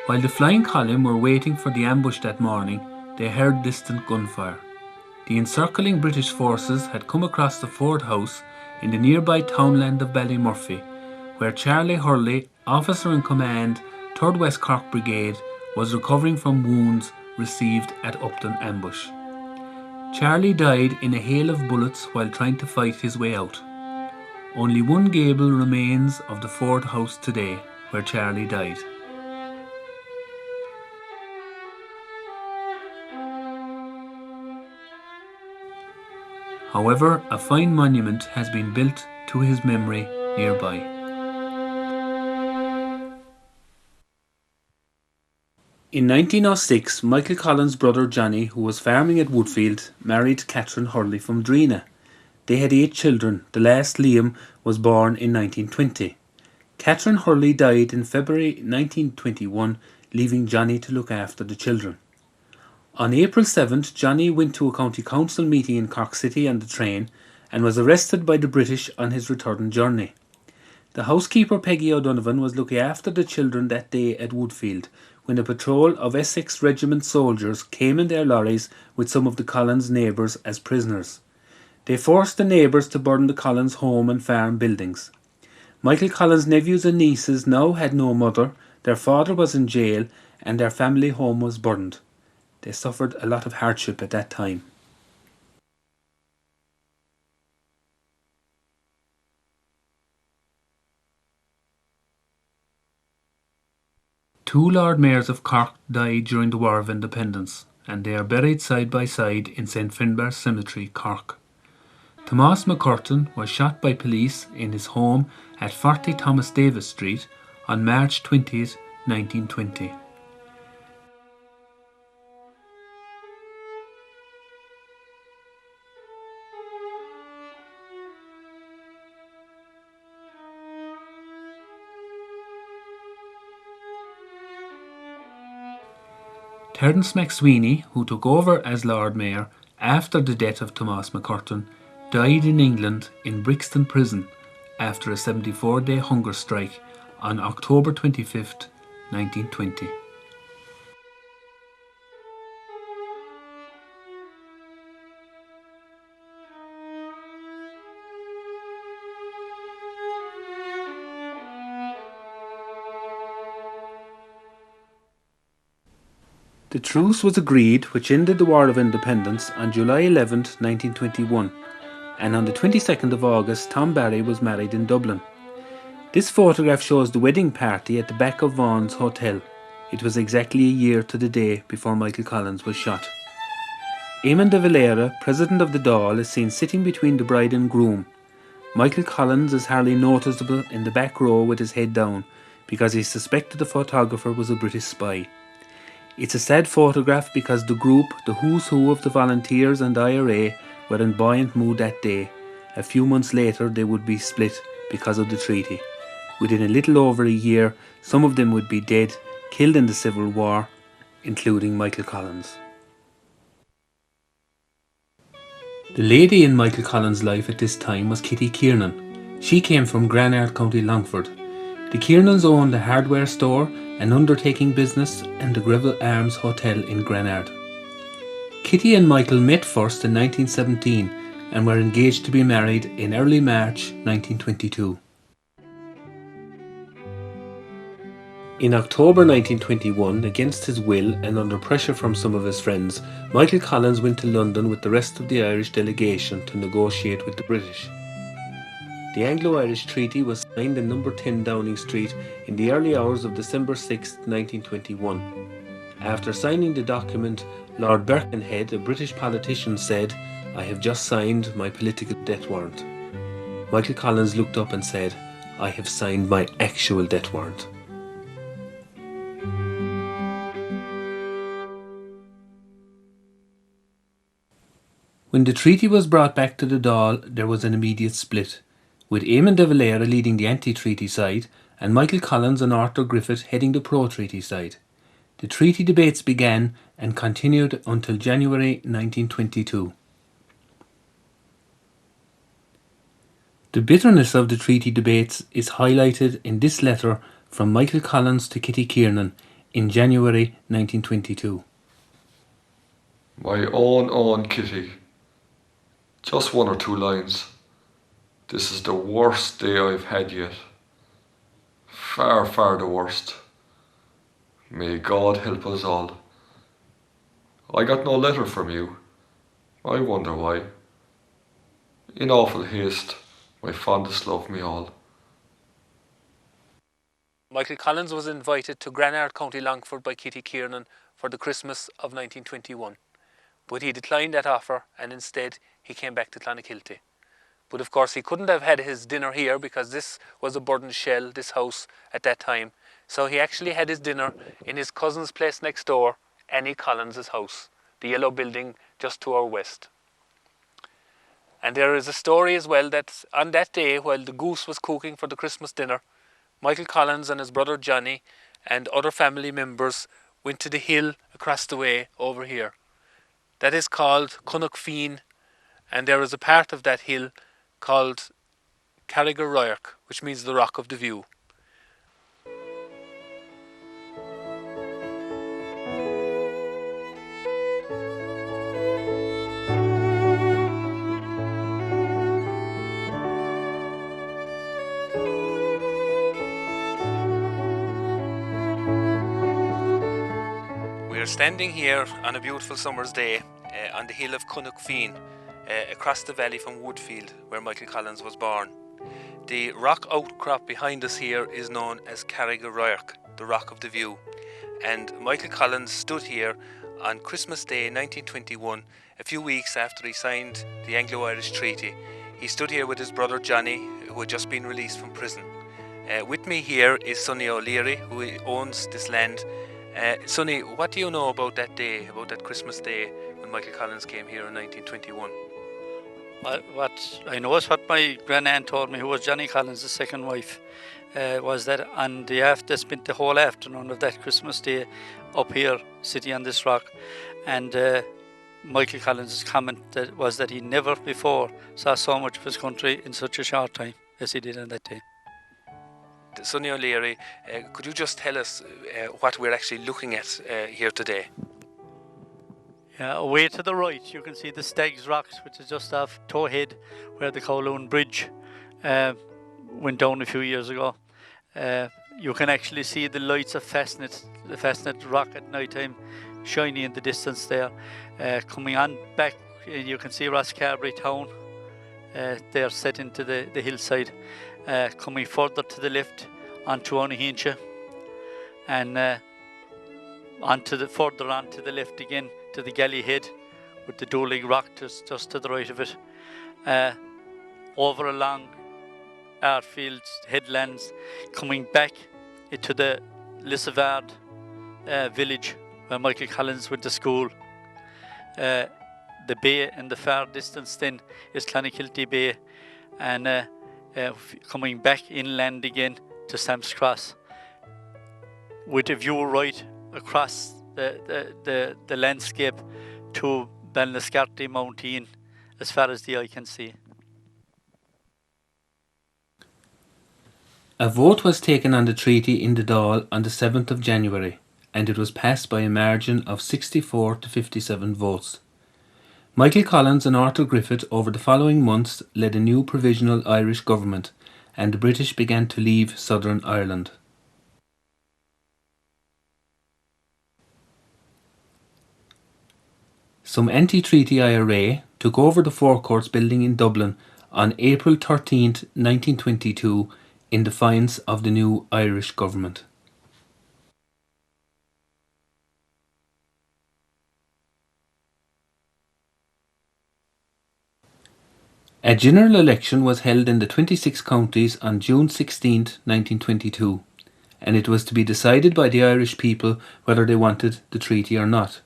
While the flying column were waiting for the ambush that morning, they heard distant gunfire. The encircling British forces had come across the Ford House in the nearby townland of Ballymurphy, where Charlie Hurley, officer in command, 3rd West Cork Brigade, was recovering from wounds received at Upton ambush. Charlie died in a hail of bullets while trying to fight his way out. Only one gable remains of the Ford House today, where Charlie died. However, a fine monument has been built to his memory nearby. In 1906, Michael Collins' brother Johnny, who was farming at Woodfield, married Catherine Hurley from Drina. They had 8 children. The last, Liam, was born in 1920. Catherine Hurley died in February 1921, leaving Johnny to look after the children. On April 7th, Johnny went to a county council meeting in Cork City on the train and was arrested by the British on his return journey. The housekeeper Peggy O'Donovan was looking after the children that day at Woodfield when a patrol of Essex Regiment soldiers came in their lorries with some of the Collins neighbours as prisoners. They forced the neighbours to burn the Collins home and farm buildings. Michael Collins' nephews and nieces now had no mother, their father was in jail, and their family home was burned. They suffered a lot of hardship at that time. Two Lord Mayors of Cork died during the War of Independence, and they are buried side by side in St Finbarr's Cemetery, Cork. Tomás McCurtain was shot by police in his home at 40 Thomas Davis Street on March 20, 1920. Terence McSweeney, who took over as Lord Mayor after the death of Tomás McCurtain, died in England in Brixton Prison after a 74-day hunger strike on October 25, 1920. The truce was agreed which ended the War of Independence on July 11, 1921, and on the 22nd of August Tom Barry was married in Dublin. This photograph shows the wedding party at the back of Vaughan's Hotel. It was exactly a year to the day before Michael Collins was shot. Eamon de Valera, president of the Dáil, is seen sitting between the bride and groom. Michael Collins is hardly noticeable in the back row with his head down because he suspected the photographer was a British spy. It's a sad photograph because the group, the who's who of the volunteers and IRA, were in buoyant mood that day. A few months later they would be split because of the treaty. Within a little over a year, some of them would be dead, killed in the Civil War, including Michael Collins. The lady in Michael Collins' life at this time was Kitty Kiernan. She came from Granard, County Longford. The Kiernans owned a hardware store, an undertaking business and the Greville Arms Hotel in Granard. Kitty and Michael met first in 1917 and were engaged to be married in early March 1922. In October 1921, against his will and under pressure from some of his friends, Michael Collins went to London with the rest of the Irish delegation to negotiate with the British. The Anglo-Irish Treaty was signed in No. 10 Downing Street in the early hours of December 6, 1921. After signing the document, Lord Birkenhead, a British politician, said, "I have just signed my political death warrant." Michael Collins looked up and said, "I have signed my actual death warrant." When the treaty was brought back to the Dáil, there was an immediate split, with Eamon de Valera leading the anti-treaty side and Michael Collins and Arthur Griffith heading the pro-treaty side. The treaty debates began and continued until January 1922. The bitterness of the treaty debates is highlighted in this letter from Michael Collins to Kitty Kiernan in January 1922. My own Kitty. Just one or two lines. This is the worst day I've had yet. Far, far the worst. May God help us all. I got no letter from you. I wonder why. In awful haste, my fondest love me all. Michael Collins was invited to Granard, County Longford by Kitty Kiernan for the Christmas of 1921. But he declined that offer and instead he came back to Clonakilty. But of course he couldn't have had his dinner here because this was a burdened shell, this house, at that time. So he actually had his dinner in his cousin's place next door, Annie Collins' house, the yellow building just to our west. And there is a story as well that on that day, while the goose was cooking for the Christmas dinner, Michael Collins and his brother Johnny and other family members went to the hill across the way over here. that is called Cunnock, and there is a part of that hill called Carrigaroirk, which means the Rock of the View. We are standing here on a beautiful summer's day on the hill of Cunnock, across the valley from Woodfield, where Michael Collins was born. The rock outcrop behind us here is known as Carrigaroirk, the Rock of the View. And Michael Collins stood here on Christmas Day 1921, a few weeks after he signed the Anglo-Irish Treaty. He stood here with his brother Johnny, who had just been released from prison. With me here is Sonny O'Leary, who owns this land. Sonny, what do you know about that day, about that Christmas Day when Michael Collins came here in 1921? What I know is what my grand-aunt told me, who was Johnny Collins' second wife, was that on the they spent the whole afternoon of that Christmas Day up here, sitting on this rock, and Michael Collins' comment was that he never before saw so much of his country in such a short time as he did on that day. Sonny O'Leary, could you just tell us what we're actually looking at here today? Yeah, away to the right you can see the Stags Rocks, which is just off Towhead, where the Kowloon Bridge went down a few years ago. You can actually see the lights of the Fastnet Rock at night time, shiny in the distance there. Coming on back, you can see Rosscarbery town. They're set into the hillside. Coming further to the left onto Onahincha, and further on to the left again to the Galley Head with the Dolig Rock just to the right of it. Over along Arfield headlands, coming back into the Lissavard village where Michael Collins went to school. The bay in the far distance then is Clonakilty Bay, and coming back inland again to Sam's Cross, with a view right across the landscape to Balnascarty Mountain as far as the eye can see. A vote was taken on the treaty in the Dáil on the 7th of January, and it was passed by a margin of 64 to 57 votes. Michael Collins and Arthur Griffith over the following months led a new provisional Irish government, and the British began to leave Southern Ireland. Some anti-treaty IRA took over the Four Courts building in Dublin on April 13th, 1922 in defiance of the new Irish government. A general election was held in the 26 counties on June 16, 1922, and it was to be decided by the Irish people whether they wanted the treaty or not.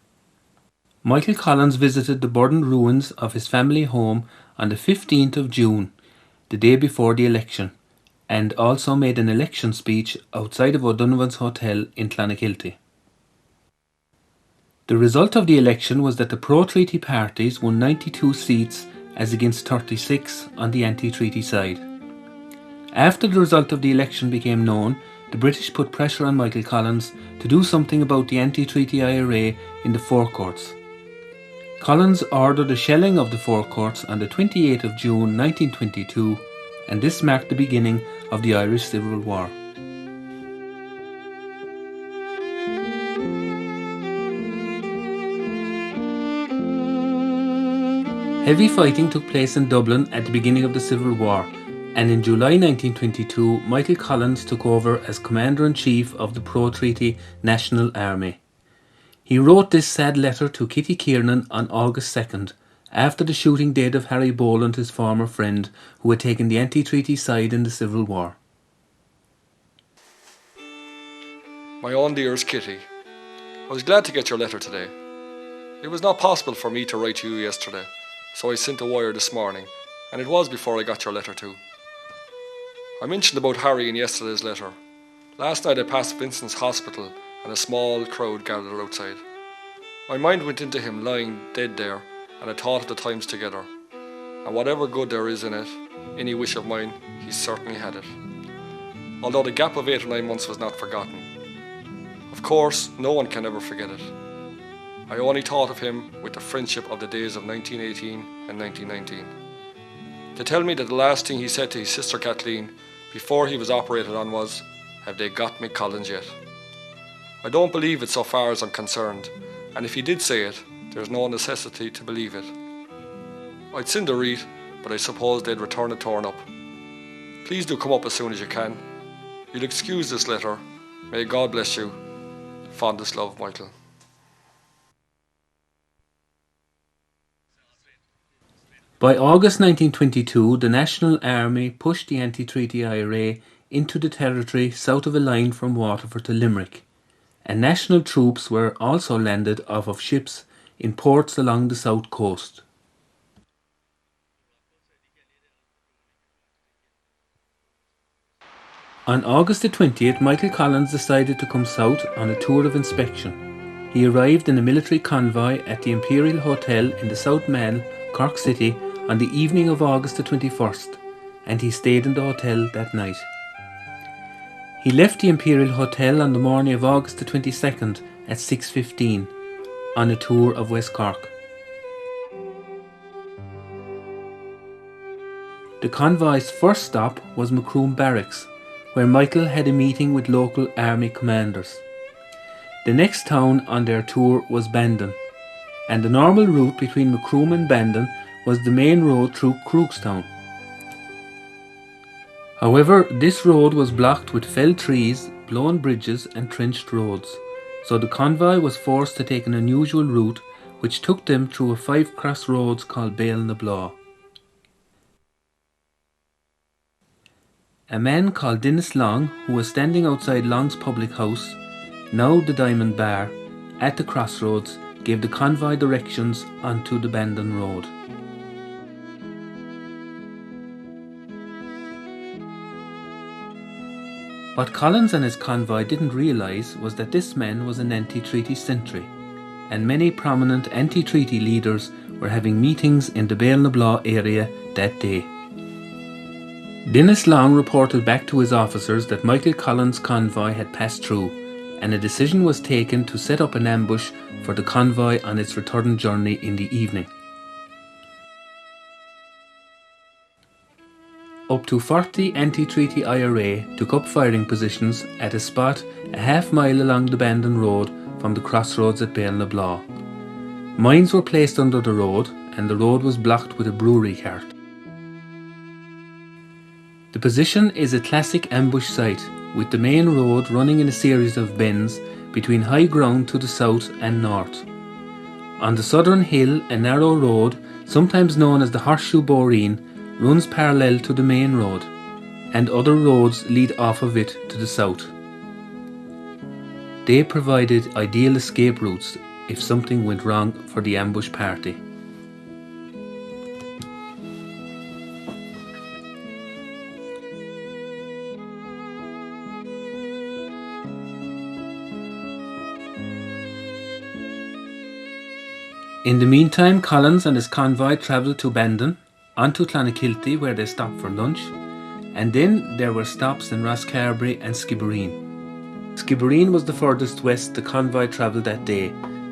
Michael Collins visited the burned ruins of his family home on the 15th of June, the day before the election, and also made an election speech outside of O'Donovan's Hotel in Clonakilty. The result of the election was that the pro-treaty parties won 92 seats as against 36 on the anti-treaty side. After the result of the election became known, the British put pressure on Michael Collins to do something about the anti-treaty IRA in the Four Courts. Collins ordered a shelling of the Four Courts on the 28th of June 1922, and this marked the beginning of the Irish Civil War. Heavy fighting took place in Dublin at the beginning of the Civil War, and in July 1922 Michael Collins took over as Commander-in-Chief of the pro-treaty National Army. He wrote this sad letter to Kitty Kiernan on August 2nd, after the shooting dead of Harry Boland, his former friend, who had taken the anti-treaty side in the Civil War. My own dearest Kitty, I was glad to get your letter today. It was not possible for me to write to you yesterday, so I sent a wire this morning, and it was before I got your letter too. I mentioned about Harry in yesterday's letter. Last night I passed Vincent's hospital and a small crowd gathered outside. My mind went into him lying dead there, and I thought of the times together. And whatever good there is in it, any wish of mine, he certainly had it. Although the gap of 8 or 9 months was not forgotten. Of course, no one can ever forget it. I only thought of him with the friendship of the days of 1918 and 1919. To tell me that the last thing he said to his sister Kathleen before he was operated on was, "Have they got Mick Collins yet?" I don't believe it so far as I'm concerned, and if he did say it, there's no necessity to believe it. I'd send the read, but I suppose they'd return it torn up. Please do come up as soon as you can. You'll excuse this letter. May God bless you. Fondest love, Michael. By August 1922, the National Army pushed the anti-treaty IRA into the territory south of a line from Waterford to Limerick, and national troops were also landed off of ships in ports along the south coast. On August the 20th, Michael Collins decided to come south on a tour of inspection. He arrived in a military convoy at the Imperial Hotel in the South Mall, Cork City, on the evening of August the 21st, and he stayed in the hotel that night. He left the Imperial Hotel on the morning of August the 22nd at 6:15 on a tour of West Cork. The convoy's first stop was Macroom Barracks, where Michael had a meeting with local army commanders. The next town on their tour was Bandon, and the normal route between Macroom and Bandon was the main road through Crookstown. However, this road was blocked with felled trees, blown bridges and trenched roads, so the convoy was forced to take an unusual route which took them through a 5 crossroads called Béal na Bláth. A man called Dennis Long, who was standing outside Long's public house, now the Diamond Bar, at the crossroads, gave the convoy directions onto the Bandon Road. What Collins and his convoy didn't realise was that this man was an anti-treaty sentry, and many prominent anti-treaty leaders were having meetings in the Béal na Bláth area that day. Dennis Long reported back to his officers that Michael Collins' convoy had passed through, and a decision was taken to set up an ambush for the convoy on its return journey in the evening. Up to 40 anti-treaty IRA took up firing positions at a spot a half-mile along the Bandon Road from the crossroads at Béal na Bláth. Mines were placed under the road, and the road was blocked with a brewery cart. The position is a classic ambush site, with the main road running in a series of bends between high ground to the south and north. On the southern hill, a narrow road, sometimes known as the Horseshoe Boreen, runs parallel to the main road, and other roads lead off of it to the south. They provided ideal escape routes if something went wrong for the ambush party. In the meantime, Collins and his convoy travelled to Bandon, onto Clonakilty where they stopped for lunch, and then there were stops in Rosscarbery and Skibbereen. Skibbereen was the furthest west the convoy travelled that day,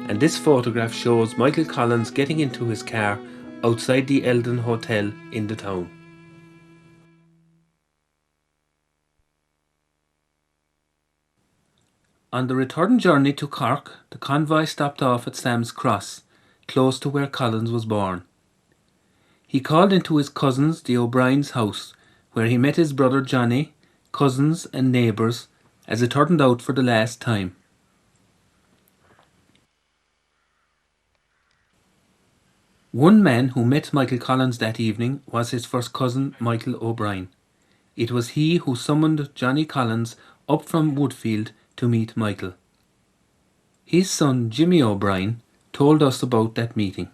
and this photograph shows Michael Collins getting into his car outside the Eldon Hotel in the town. On the return journey to Cork, the convoy stopped off at Sam's Cross, close to where Collins was born. He called into his cousins, the O'Brien's house, where he met his brother Johnny, cousins and neighbours, as it turned out for the last time. One man who met Michael Collins that evening was his first cousin, Michael O'Brien. It was he who summoned Johnny Collins up from Woodfield to meet Michael. His son, Jimmy O'Brien, told us about that meeting.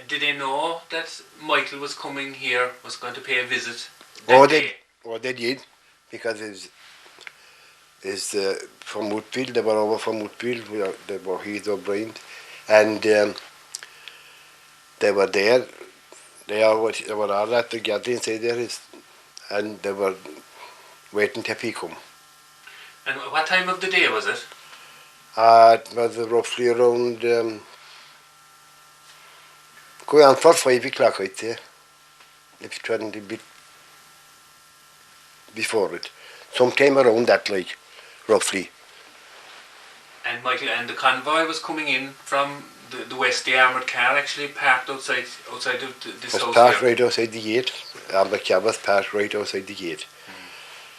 Did they know that Michael was coming here, was going to pay a visit? They did, because is from Woodfield. They were over from Woodfield. They were Heath O'Brien, and they were there. They were all at the gathering inside there, and they were waiting till he come. And what time of the day was it? It was roughly around going on for 5 o'clock, I'd say, if it wasn't a bit before it. Sometime around that, like, roughly. And Michael, and the convoy was coming in from the west, the armoured car actually parked outside of this house. It was parked right outside the gate. The armoured car was parked right outside the gate.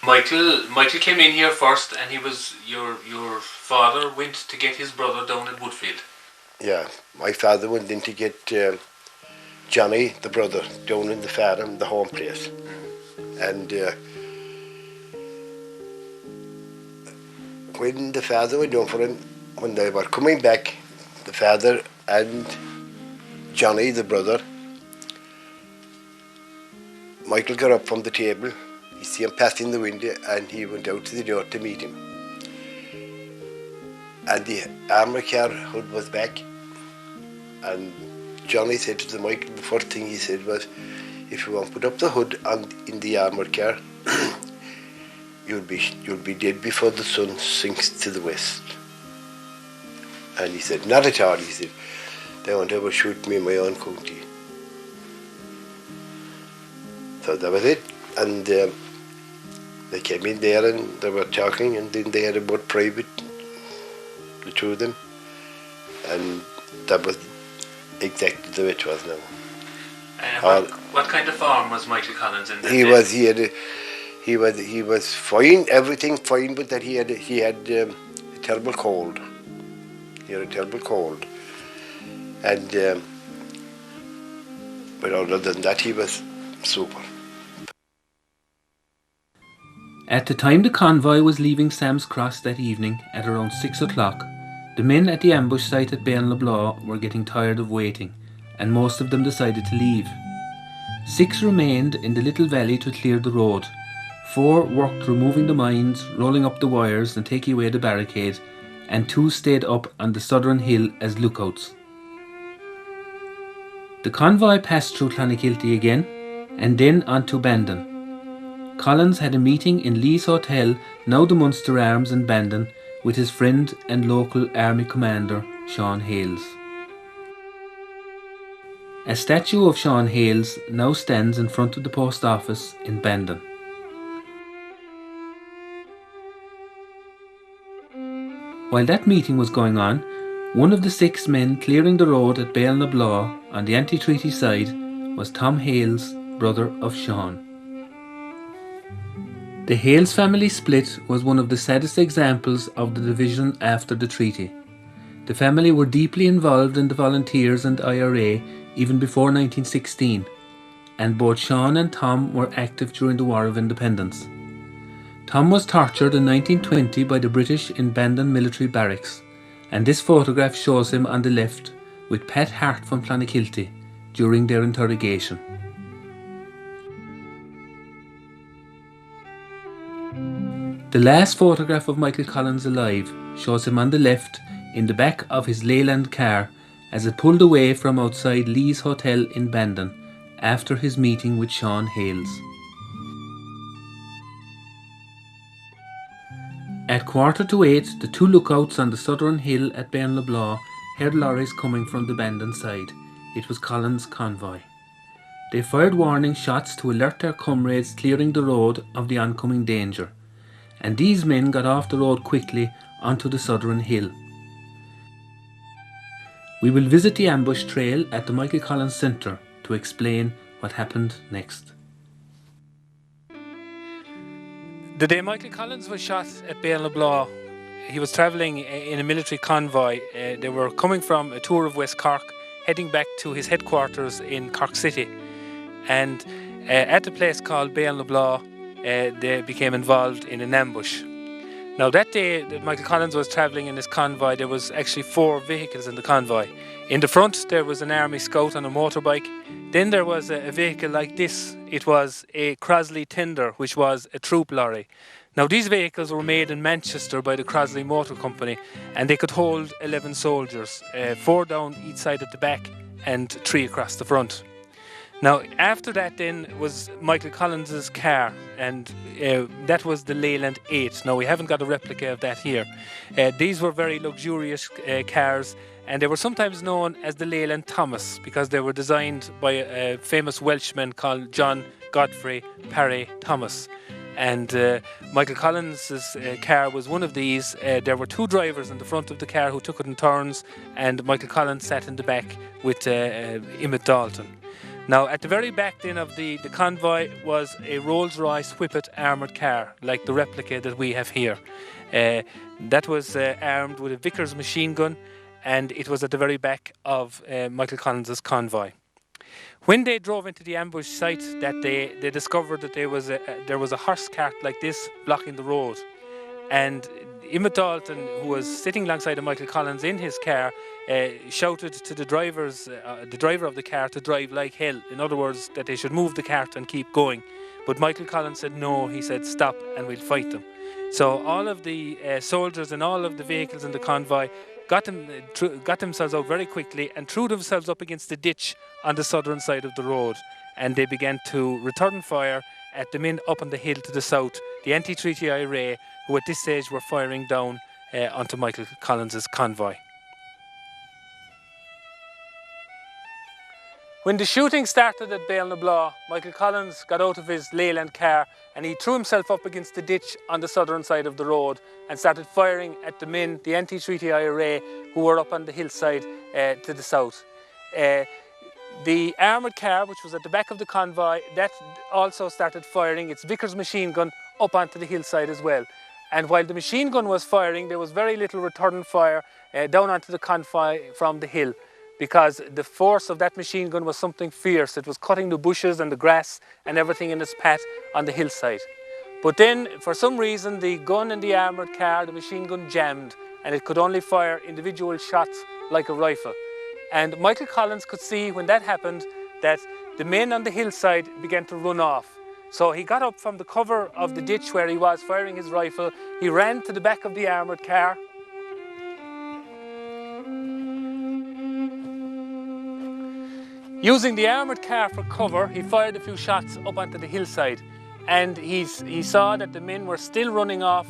Michael came in here first, and he was your father went to get his brother down at Woodfield. Yeah, my father went in to get Johnny, the brother, down in the farm, the home place. And when the father went down for him, when they were coming back, the father and Johnny, the brother, Michael got up from the table. He see him passing the window, and he went out to the door to meet him. And the armoured car hood was back, and Johnny said to the Michael, the first thing he said was, if you want to put up the hood in the armoured car, you'll be dead before the sun sinks to the west. And he said, not at all. He said, they won't ever shoot me in my own county. So that was it. And they came in there and they were talking, and then they had a word private, the two of them, and that was exactly the way it was now. What kind of form was Michael Collins in that day? He was fine, everything fine, but that he had a terrible cold. He had a terrible cold, and but other than that, he was super. At the time the convoy was leaving Sam's Cross that evening at around 6 o'clock, the men at the ambush site at Béal were getting tired of waiting, and most of them decided to leave. 6 remained in the little valley to clear the road. 4 worked removing the mines, rolling up the wires and taking away the barricade, and 2 stayed up on the southern hill as lookouts. The convoy passed through Clonakilty again, and then on to Bandon. Collins had a meeting in Lee's Hotel, now the Munster Arms in Bandon, with his friend and local army commander, Sean Hales. A statue of Sean Hales now stands in front of the post office in Bandon. While that meeting was going on, one of the 6 men clearing the road at Béal na Bláth on the anti-treaty side was Tom Hales, brother of Sean. The Hales family split was one of the saddest examples of the division after the treaty. The family were deeply involved in the Volunteers and IRA even before 1916, and both Sean and Tom were active during the War of Independence. Tom was tortured in 1920 by the British in Bandon military barracks, and this photograph shows him on the left with Pat Hart from Clonakilty during their interrogation. The last photograph of Michael Collins alive shows him on the left in the back of his Leyland car as it pulled away from outside Lee's Hotel in Bandon after his meeting with Sean Hales. At 7:45, the 2 lookouts on the southern hill at Béal na Bláth heard lorries coming from the Bandon side. It was Collins' convoy. They fired warning shots to alert their comrades clearing the road of the oncoming danger, and these men got off the road quickly onto the southern hill. We will visit the ambush trail at the Michael Collins Centre to explain what happened next. The day Michael Collins was shot at Béal na Bláth, he was travelling in a military convoy. They were coming from a tour of West Cork, heading back to his headquarters in Cork City. And at a place called Béal na Bláth, they became involved in an ambush. Now that day that Michael Collins was travelling in his convoy, there was actually 4 vehicles in the convoy. In the front there was an army scout on a motorbike. Then there was a vehicle like this. It was a Crowley tender, which was a troop lorry. Now these vehicles were made in Manchester by the Crowley Motor Company, and they could hold 11 soldiers, 4 down each side at the back and 3 across the front. Now after that then was Michael Collins's car, and that was the Leyland 8. Now we haven't got a replica of that here. These were very luxurious cars, and they were sometimes known as the Leyland Thomas because they were designed by a famous Welshman called John Godfrey Parry Thomas. And Michael Collins's car was one of these. There were 2 drivers in the front of the car who took it in turns, and Michael Collins sat in the back with Emmett Dalton. Now at the very back then of the convoy was a Rolls-Royce Whippet armoured car, like the replica that we have here. That was armed with a Vickers machine gun, and it was at the very back of Michael Collins's convoy. When they drove into the ambush site that day, they discovered that there was a horse cart like this blocking the road. And Emmett Dalton, who was sitting alongside of Michael Collins in his car, shouted to the driver of the car to drive like hell. In other words, that they should move the cart and keep going. But Michael Collins said no. He said stop and we'll fight them. So all of the soldiers and all of the vehicles in the convoy got themselves out very quickly and threw themselves up against the ditch on the southern side of the road, and they began to return fire at the men up on the hill to the south, the anti-treaty IRA, who at this stage were firing down onto Michael Collins's convoy. When the shooting started at Béal na Bláth, Michael Collins got out of his Leyland car and he threw himself up against the ditch on the southern side of the road and started firing at the men, the anti-treaty IRA, who were up on the hillside to the south. The armoured car, which was at the back of the convoy, that also started firing its Vickers machine gun up onto the hillside as well. And while the machine gun was firing, there was very little return fire down onto the convoy from the hill, because the force of that machine gun was something fierce. It was cutting the bushes and the grass and everything in its path on the hillside. But then, for some reason, the gun in the armoured car, the machine gun jammed, and it could only fire individual shots like a rifle. And Michael Collins could see when that happened that the men on the hillside began to run off. So he got up from the cover of the ditch where he was firing his rifle. He ran to the back of the armoured car. Using the armoured car for cover, he fired a few shots up onto the hillside, and he saw that the men were still running off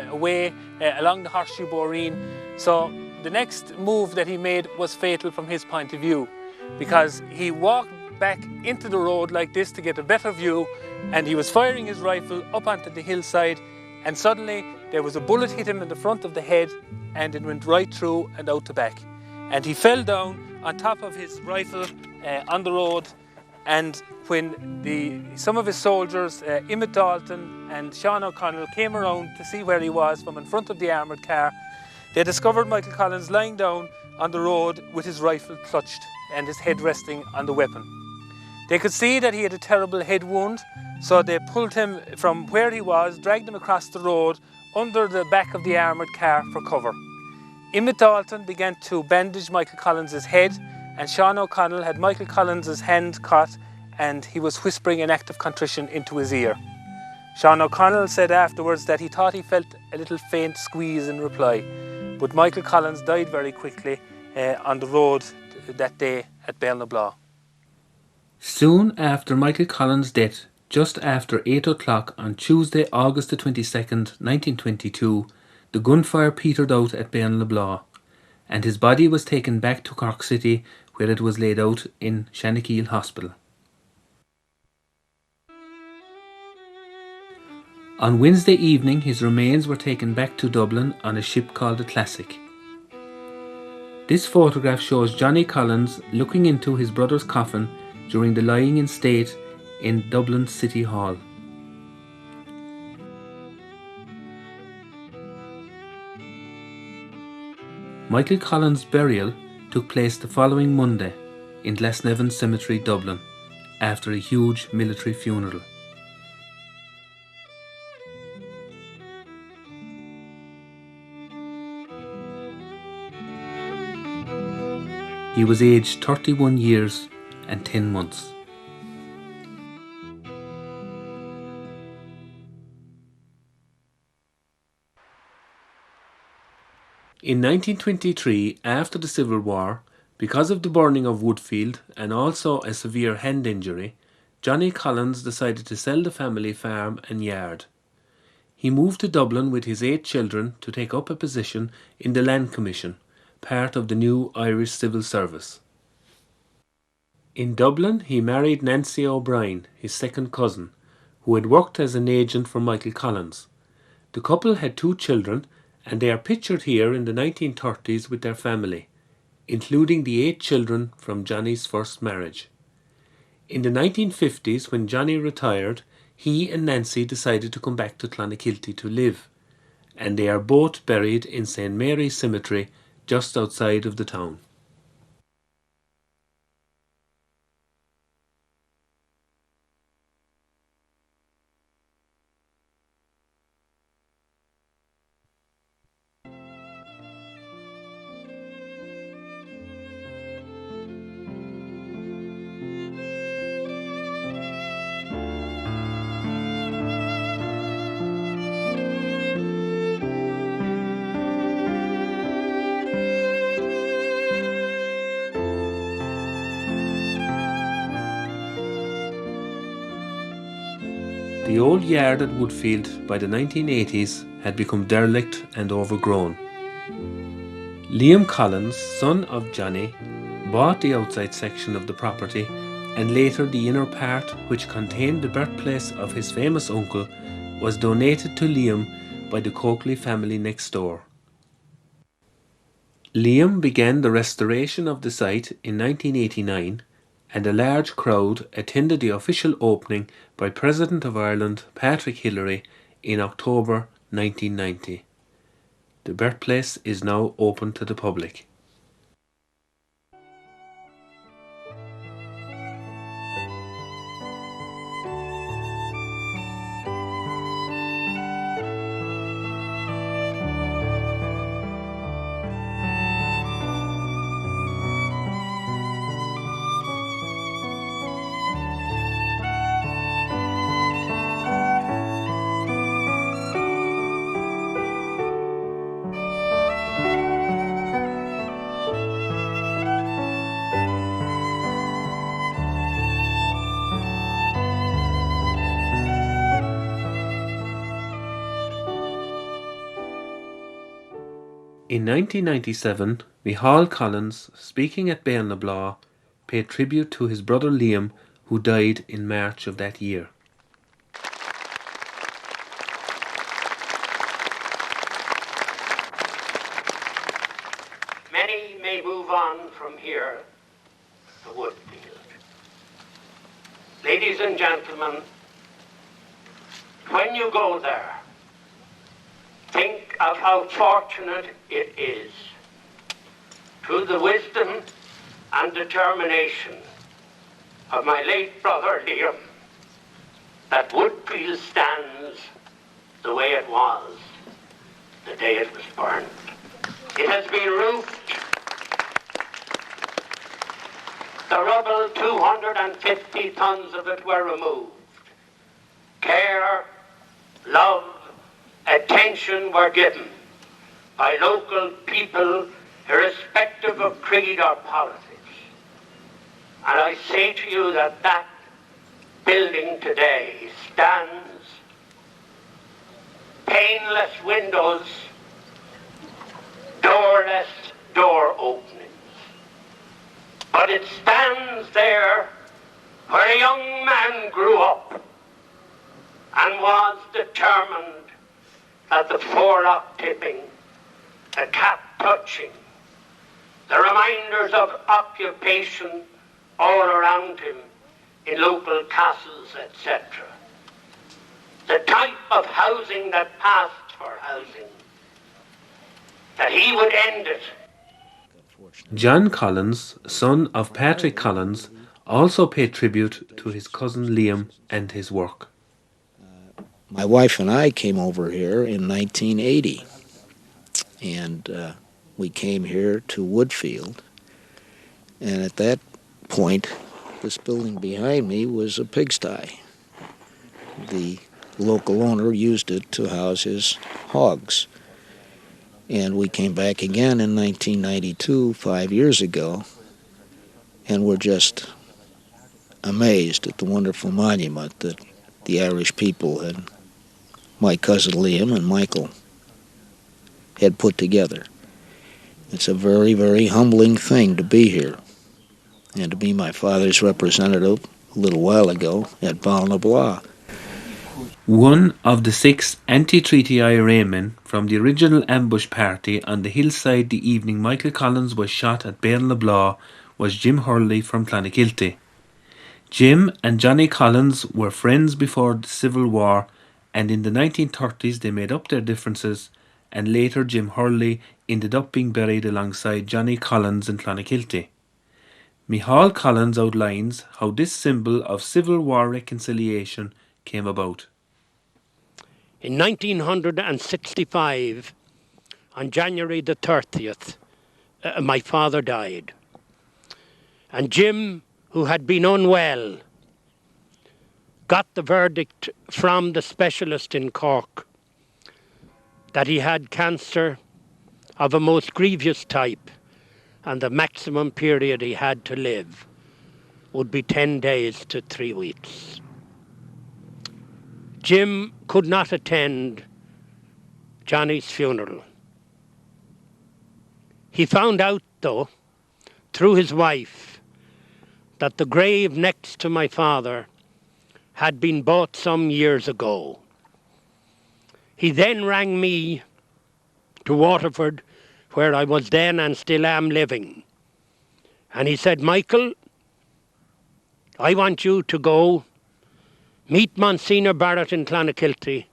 away along the Horseshoe Boreen. So the next move that he made was fatal from his point of view, because he walked back into the road like this to get a better view, and he was firing his rifle up onto the hillside, and suddenly there was a bullet hit him in the front of the head, and it went right through and out the back. And he fell down on top of his rifle on the road, and when some of his soldiers, Emmett Dalton and Sean O'Connell, came around to see where he was from in front of the armoured car, they discovered Michael Collins lying down on the road with his rifle clutched and his head resting on the weapon. They could see that he had a terrible head wound, so they pulled him from where he was, dragged him across the road under the back of the armoured car for cover. Emmett Dalton began to bandage Michael Collins's head, and Sean O'Connell had Michael Collins's hand caught, and he was whispering an act of contrition into his ear. Sean O'Connell said afterwards that he thought he felt a little faint squeeze in reply, but Michael Collins died very quickly on the road that day at Béal na Bláth. Soon after Michael Collins' death, just after 8 o'clock on Tuesday, August the 22nd, 1922, the gunfire petered out at Béal na Bláth, and his body was taken back to Cork City, where it was laid out in Shanakeel Hospital. On Wednesday evening, his remains were taken back to Dublin on a ship called the Classic. This photograph shows Johnny Collins looking into his brother's coffin during the lying in state in Dublin City Hall. Michael Collins' burial took place the following Monday in Glasnevin Cemetery, Dublin, after a huge military funeral. He was aged 31 years and 10 months. In 1923, after the Civil War, because of the burning of Woodfield and also a severe hand injury, Johnny Collins decided to sell the family farm and yard. He moved to Dublin with his 8 children to take up a position in the Land Commission, part of the new Irish Civil Service. In Dublin, he married Nancy O'Brien, his second cousin, who had worked as an agent for Michael Collins. The couple had 2 children, and they are pictured here in the 1930s with their family, including the 8 children from Johnny's first marriage. In the 1950s, when Johnny retired, he and Nancy decided to come back to Clonakilty to live, and they are both buried in St. Mary's Cemetery just outside of the town. The old yard at Woodfield by the 1980s had become derelict and overgrown. Liam Collins, son of Johnny, bought the outside section of the property and later the inner part, which contained the birthplace of his famous uncle, was donated to Liam by the Coakley family next door. Liam began the restoration of the site in 1989, and a large crowd attended the official opening by President of Ireland Patrick Hillery in October 1990. The birthplace is now open to the public. In 1997, Micheál Collins, speaking at Béal na Bláth, paid tribute to his brother Liam, who died in March of that year. Many may move on from here to Woodfield. Ladies and gentlemen, when you go there, think of how fortunate it is, through the wisdom and determination of my late brother Liam, that Woodfield stands the way it was the day it was burned. It has been roofed. The rubble, 250 tons of it were removed. Care, love, attention were given by local people, irrespective of creed or politics. And I say to you that that building today stands, paneless windows, doorless door openings. But it stands there where a young man grew up and was determined that the forelock tipping, the cap touching, the reminders of occupation all around him in local castles, etc. The type of housing that passed for housing, that he would end it. John Collins, son of Patrick Collins, also paid tribute to his cousin Liam and his work. My wife and I came over here in 1980, and we came here to Woodfield, and at that point, this building behind me was a pigsty. The local owner used it to house his hogs. And we came back again in 1992, 5 years ago, and we're just amazed at the wonderful monument that the Irish people and my cousin Liam and Michael had put together. It's a very, very humbling thing to be here and to be my father's representative a little while ago at Bláth. One of the 6 anti-treaty IRA men from the original ambush party on the hillside the evening Michael Collins was shot at Béal was Jim Hurley from Clonakilty. Jim and Johnny Collins were friends before the Civil War, and in the 1930s they made up their differences, and later Jim Hurley ended up being buried alongside Johnny Collins in Clonakilty. Micheál Collins outlines how this symbol of Civil War reconciliation came about. In 1965, on January the 30th, my father died. And Jim, who had been unwell, got the verdict from the specialist in Cork that he had cancer of a most grievous type, and the maximum period he had to live would be 10 days to 3 weeks. Jim could not attend Johnny's funeral. He found out, though, through his wife, that the grave next to my father had been bought some years ago. He then rang me to Waterford, where I was then and still am living. And he said, Michael, I want you to go meet Monsignor Barrett in Clonakilty,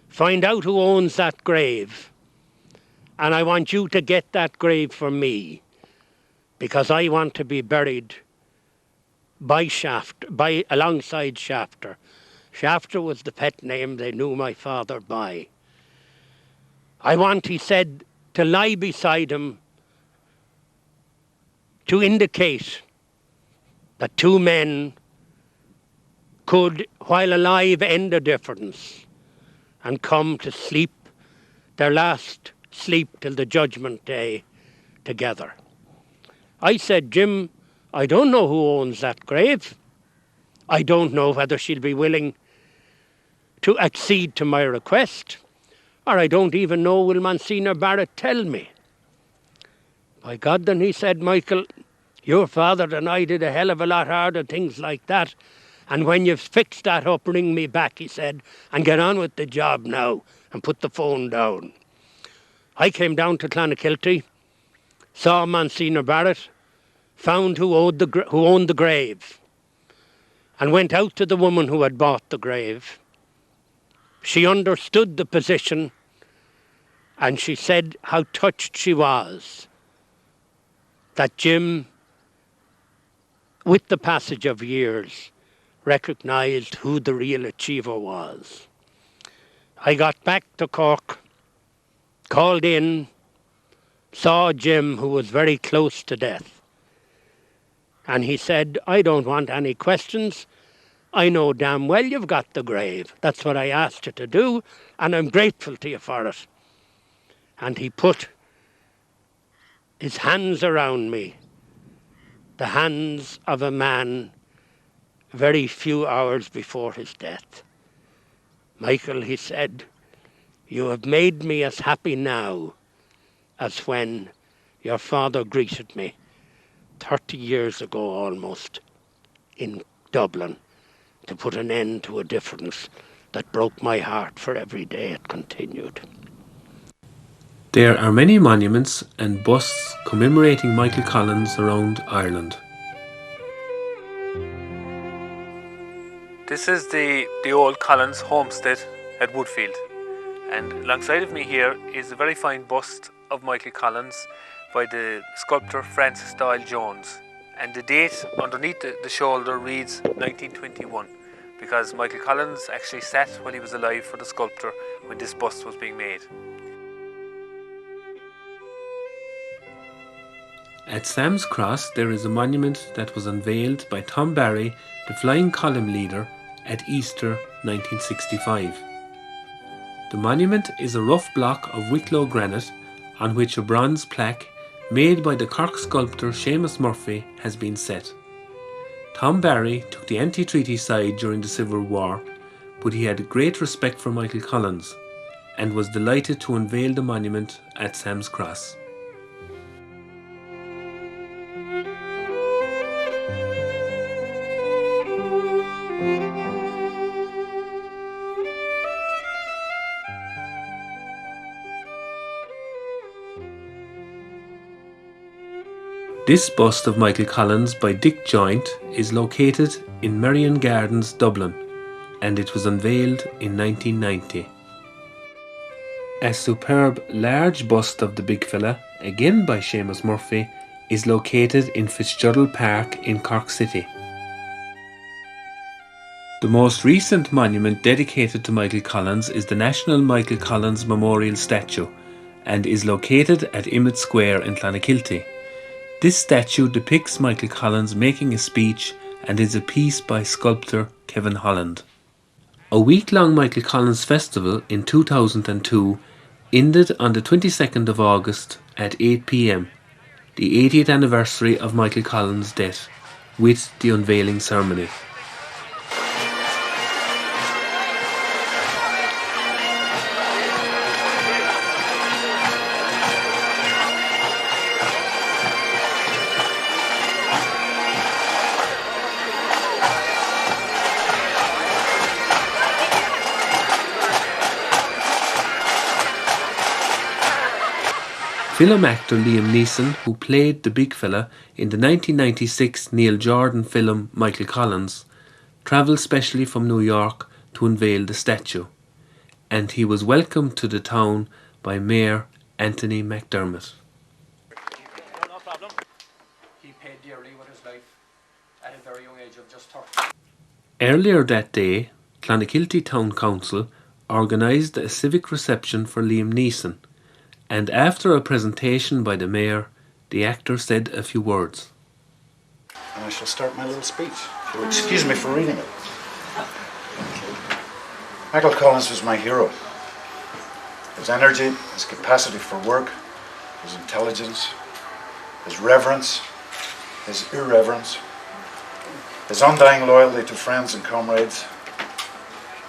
find out who owns that grave, and I want you to get that grave for me, because I want to be buried alongside Shafter. Shafter was the pet name they knew my father by. I want, he said, to lie beside him to indicate that 2 men could, while alive, end a difference and come to sleep their last sleep till the judgment day together. I said, Jim, I don't know who owns that grave. I don't know whether she'll be willing to accede to my request, or I don't even know will Monsignor Barrett tell me. By God, then he said, Michael, your father and I did a hell of a lot harder things like that, and when you've fixed that up, ring me back, he said, and get on with the job now, and put the phone down. I came down to Clonakilty, saw Monsignor Barrett, found who owned the grave, and went out to the woman who had bought the grave. She understood the position, and she said how touched she was that Jim, with the passage of years, recognised who the real achiever was. I got back to Cork, called in, saw Jim, who was very close to death. And he said, I don't want any questions. I know damn well you've got the grave. That's what I asked you to do, and I'm grateful to you for it. And he put his hands around me, the hands of a man very few hours before his death. Michael, he said, you have made me as happy now as when your father greeted me 30 years ago almost in Dublin to put an end to a difference that broke my heart for every day it continued. There are many monuments and busts commemorating Michael Collins around Ireland. This is the old Collins homestead at Woodfield, and alongside of me here is a very fine bust of Michael Collins by the sculptor Francis Doyle Jones, and the date underneath the shoulder reads 1921, because Michael Collins actually sat while he was alive for the sculptor when this bust was being made. At Sam's Cross there is a monument that was unveiled by Tom Barry, the flying column leader, at Easter 1965. The monument is a rough block of Wicklow granite on which a bronze plaque made by the Cork sculptor Seamus Murphy has been set. Tom Barry took the anti-treaty side during the Civil War, but he had great respect for Michael Collins and was delighted to unveil the monument at Sam's Cross. This bust of Michael Collins by Dick Joint is located in Merrion Gardens, Dublin, and it was unveiled in 1990. A superb large bust of the big fella, again by Seamus Murphy, is located in Fitzgerald Park in Cork City. The most recent monument dedicated to Michael Collins is the National Michael Collins Memorial Statue and is located at Emmett Square in Clonakilty. This statue depicts Michael Collins making a speech and is a piece by sculptor Kevin Holland. A week-long Michael Collins festival in 2002 ended on the 22nd of August at 8 p.m, the 80th anniversary of Michael Collins' death, with the unveiling ceremony. Film actor Liam Neeson, who played the big fella in the 1996 Neil Jordan film Michael Collins, travelled specially from New York to unveil the statue, and he was welcomed to the town by Mayor Anthony McDermott. No problem. He paid dearly with his life at a very young age of just 30. Earlier that day, Clonakilty Town Council organised a civic reception for Liam Neeson, and after a presentation by the mayor, the actor said a few words. And I shall start my little speech. So excuse me for reading it. Michael Collins was my hero. His energy, his capacity for work, his intelligence, his reverence, his irreverence, his undying loyalty to friends and comrades,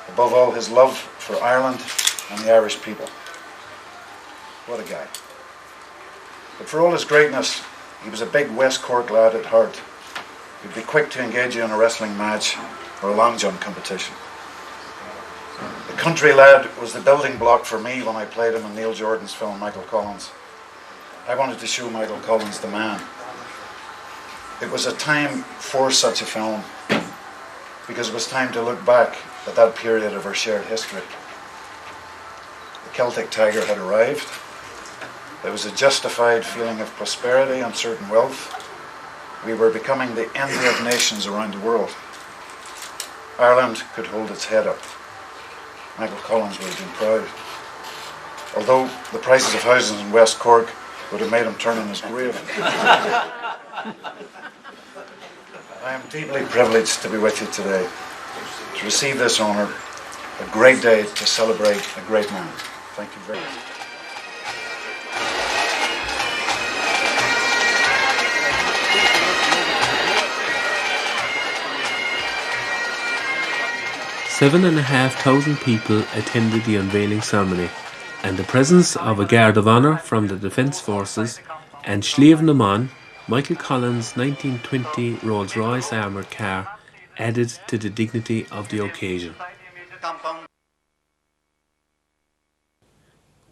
above all his love for Ireland and the Irish people. What a guy. But for all his greatness, he was a big West Cork lad at heart. He'd be quick to engage you in a wrestling match or a long jump competition. The country lad was the building block for me when I played him in Neil Jordan's film Michael Collins. I wanted to show Michael Collins the man. It was a time for such a film because it was time to look back at that period of our shared history. The Celtic Tiger had arrived. There was a justified feeling of prosperity and certain wealth. We were becoming the envy of nations around the world. Ireland could hold its head up. Michael Collins would have been proud. Although the prices of houses in West Cork would have made him turn in his grave. I am deeply privileged to be with you today, to receive this honour, a great day to celebrate a great man. Thank you very much. Seven and a half thousand people attended the unveiling ceremony, and the presence of a guard of honour from the Defence Forces and Sliabh na Món, Michael Collins' 1920 Rolls-Royce armoured car, added to the dignity of the occasion.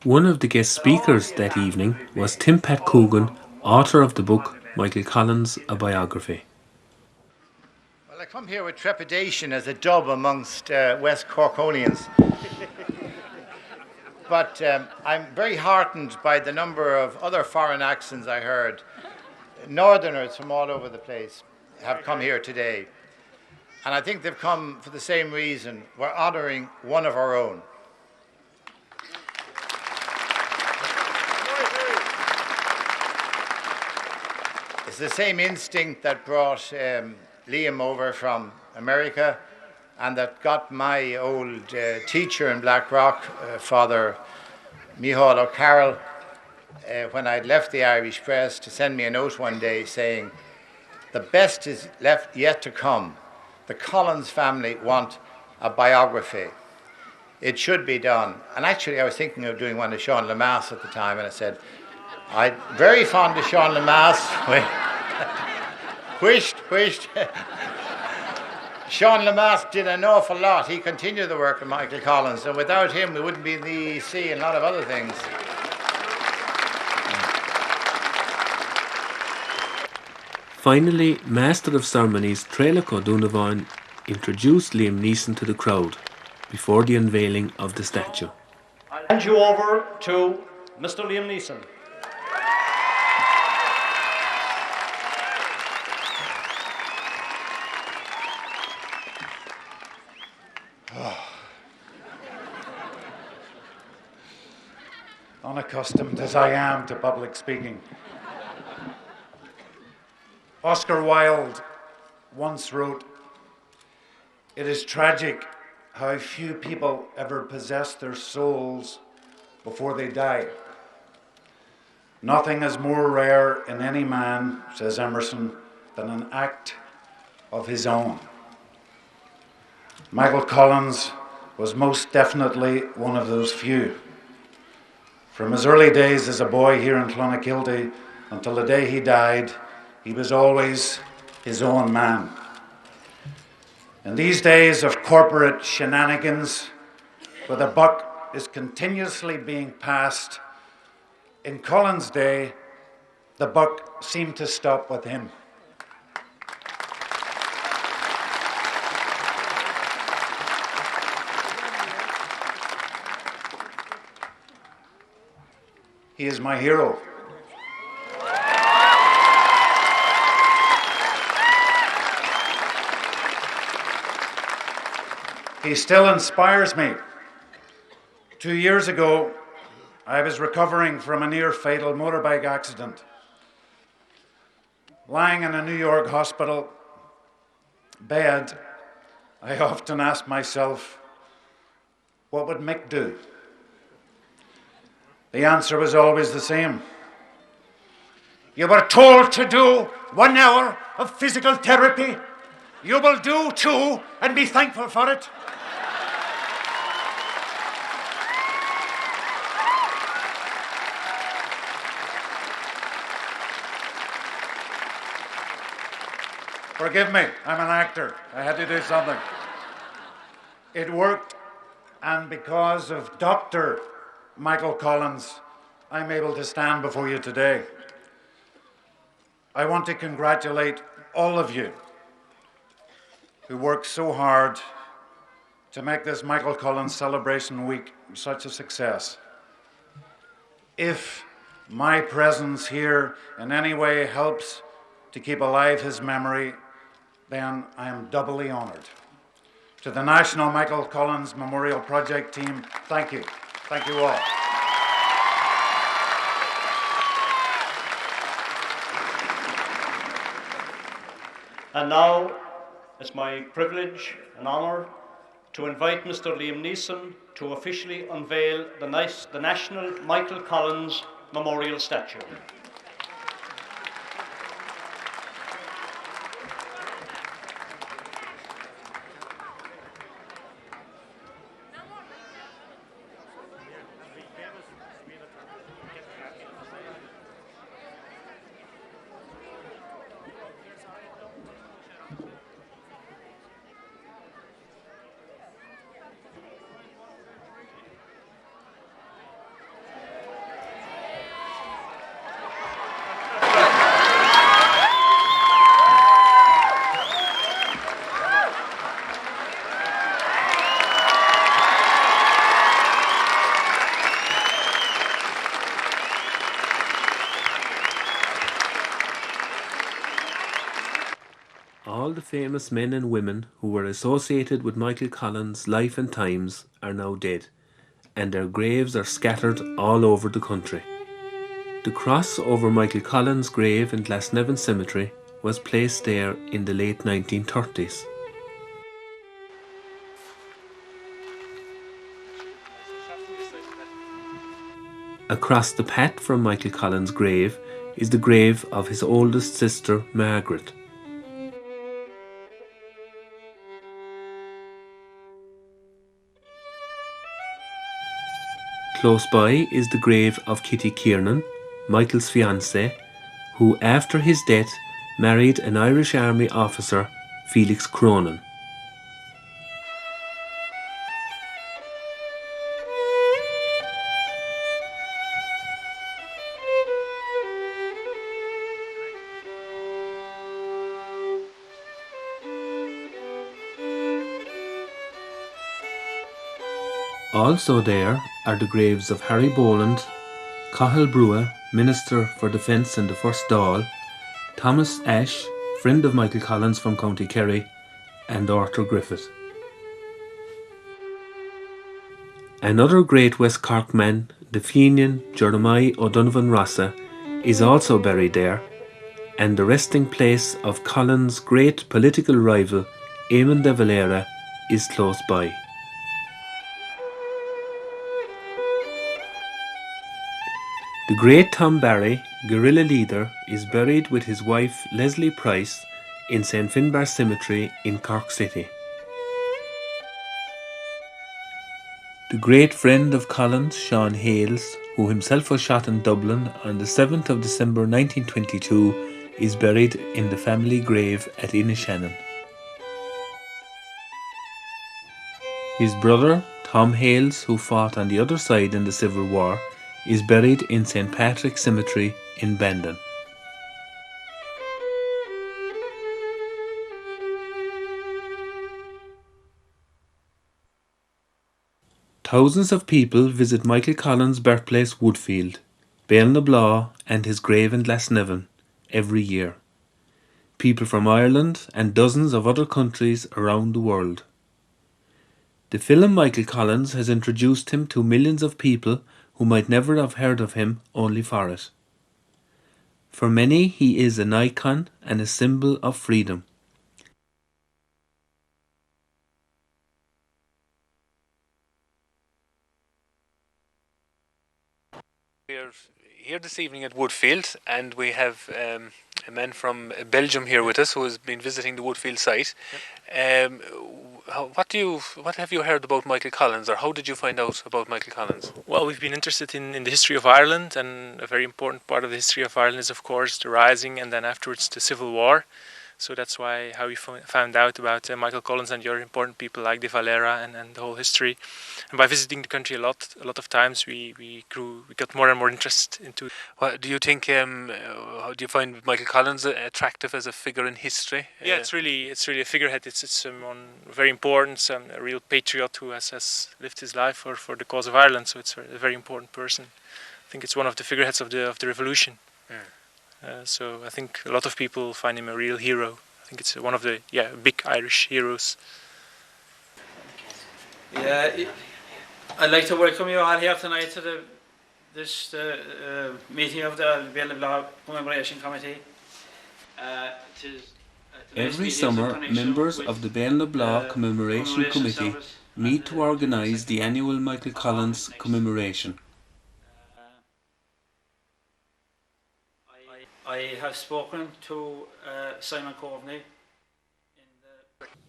One of the guest speakers that evening was Tim Pat Coogan, author of the book Michael Collins, A Biography. Well, I come here with trepidation as a dub amongst West Corkonians. But I'm very heartened by the number of other foreign accents I heard. Northerners from all over the place have come here today. And I think they've come for the same reason. We're honouring one of our own. It's the same instinct that brought Liam over from America and that got my old teacher in Blackrock, Father Micheál O'Carroll, when I'd left the Irish press, to send me a note one day saying, "The best is left yet to come. The Collins family want a biography. It should be done." And actually, I was thinking of doing one of Sean Lemass at the time, and I said, "I'm very fond of Sean Lemass." Wished. Sean Lemass did an awful lot. He continued the work of Michael Collins, and without him, we wouldn't be in the EEC and a lot of other things. Finally, Master of Ceremonies Trélaco Dúnaváin introduced Liam Neeson to the crowd before the unveiling of the statue. I'll hand you over to Mr. Liam Neeson. Unaccustomed as I am to public speaking. Oscar Wilde once wrote, "It is tragic how few people ever possess their souls before they die. Nothing is more rare in any man," says Emerson, "than an act of his own." Michael Collins was most definitely one of those few. From his early days as a boy here in Clonakilty until the day he died, he was always his own man. In these days of corporate shenanigans, where the buck is continuously being passed, in Collins' day, the buck seemed to stop with him. He is my hero. He still inspires me. 2 years ago, I was recovering from a near-fatal motorbike accident. Lying in a New York hospital bed, I often asked myself, what would Mick do? The answer was always the same. You were told to do 1 hour of physical therapy. You will do 2 and be thankful for it. Forgive me, I'm an actor. I had to do something. It worked, and because of Dr. Michael Collins, I'm able to stand before you today. I want to congratulate all of you who worked so hard to make this Michael Collins Celebration Week such a success. If my presence here in any way helps to keep alive his memory, then I am doubly honored. To the National Michael Collins Memorial Project team, thank you. Thank you all. And now, it's my privilege and honour to invite Mr. Liam Neeson to officially unveil the National Michael Collins Memorial Statue. All the famous men and women who were associated with Michael Collins' life and times are now dead, and their graves are scattered all over the country. The cross over Michael Collins' grave in Glasnevin Cemetery was placed there in the late 1930s. Across the path from Michael Collins' grave is the grave of his oldest sister, Margaret. Close by is the grave of Kitty Kiernan, Michael's fiancée, who after his death married an Irish Army officer, Felix Cronin. Also there are the graves of Harry Boland, Cathal Brua, Minister for Defence in the First Dáil, Thomas Ashe, friend of Michael Collins from County Kerry, and Arthur Griffith. Another great West Cork man, the Fenian Jeremiah O'Donovan Rossa, is also buried there, and the resting place of Collins' great political rival, Eamon de Valera, is close by. The great Tom Barry, guerrilla leader, is buried with his wife Leslie Price in St Finbar Cemetery in Cork City. The great friend of Collins, Sean Hales, who himself was shot in Dublin on the 7th of December 1922, is buried in the family grave at Inishannon. His brother, Tom Hales, who fought on the other side in the Civil War, is buried in St Patrick's Cemetery in Bandon. Thousands of people visit Michael Collins' birthplace Woodfield, Béal na Bláth and his grave in Glasnevin every year. People from Ireland and dozens of other countries around the world. The film Michael Collins has introduced him to millions of people who might never have heard of him only for it. For many, he is an icon and a symbol of freedom. We're here this evening at Woodfield, and we have a man from Belgium here with us who has been visiting the Woodfield site. What have you heard about Michael Collins, or how did you find out about Michael Collins? Well, we've been interested in the history of Ireland, and a very important part of the history of Ireland is, of course, the Rising and then afterwards the Civil War. So that's how we found out about Michael Collins and your important people like de Valera and the whole history. And by visiting the country a lot of times, we got more and more interest into. What do you think? How do you find Michael Collins attractive as a figure in history? Yeah, it's really a figurehead. It's someone very important, a real patriot who has lived his life for the cause of Ireland. So it's a very important person. I think it's one of the figureheads of the revolution. So I think a lot of people find him a real hero. I think it's one of the big Irish heroes. Yeah, I'd like to welcome you all here tonight to this meeting of the Bláth Commemoration Committee. Every summer, members of the Bláth Commemoration Committee meet to organise the annual Michael Collins Commemoration. I have spoken to Simon Coveney.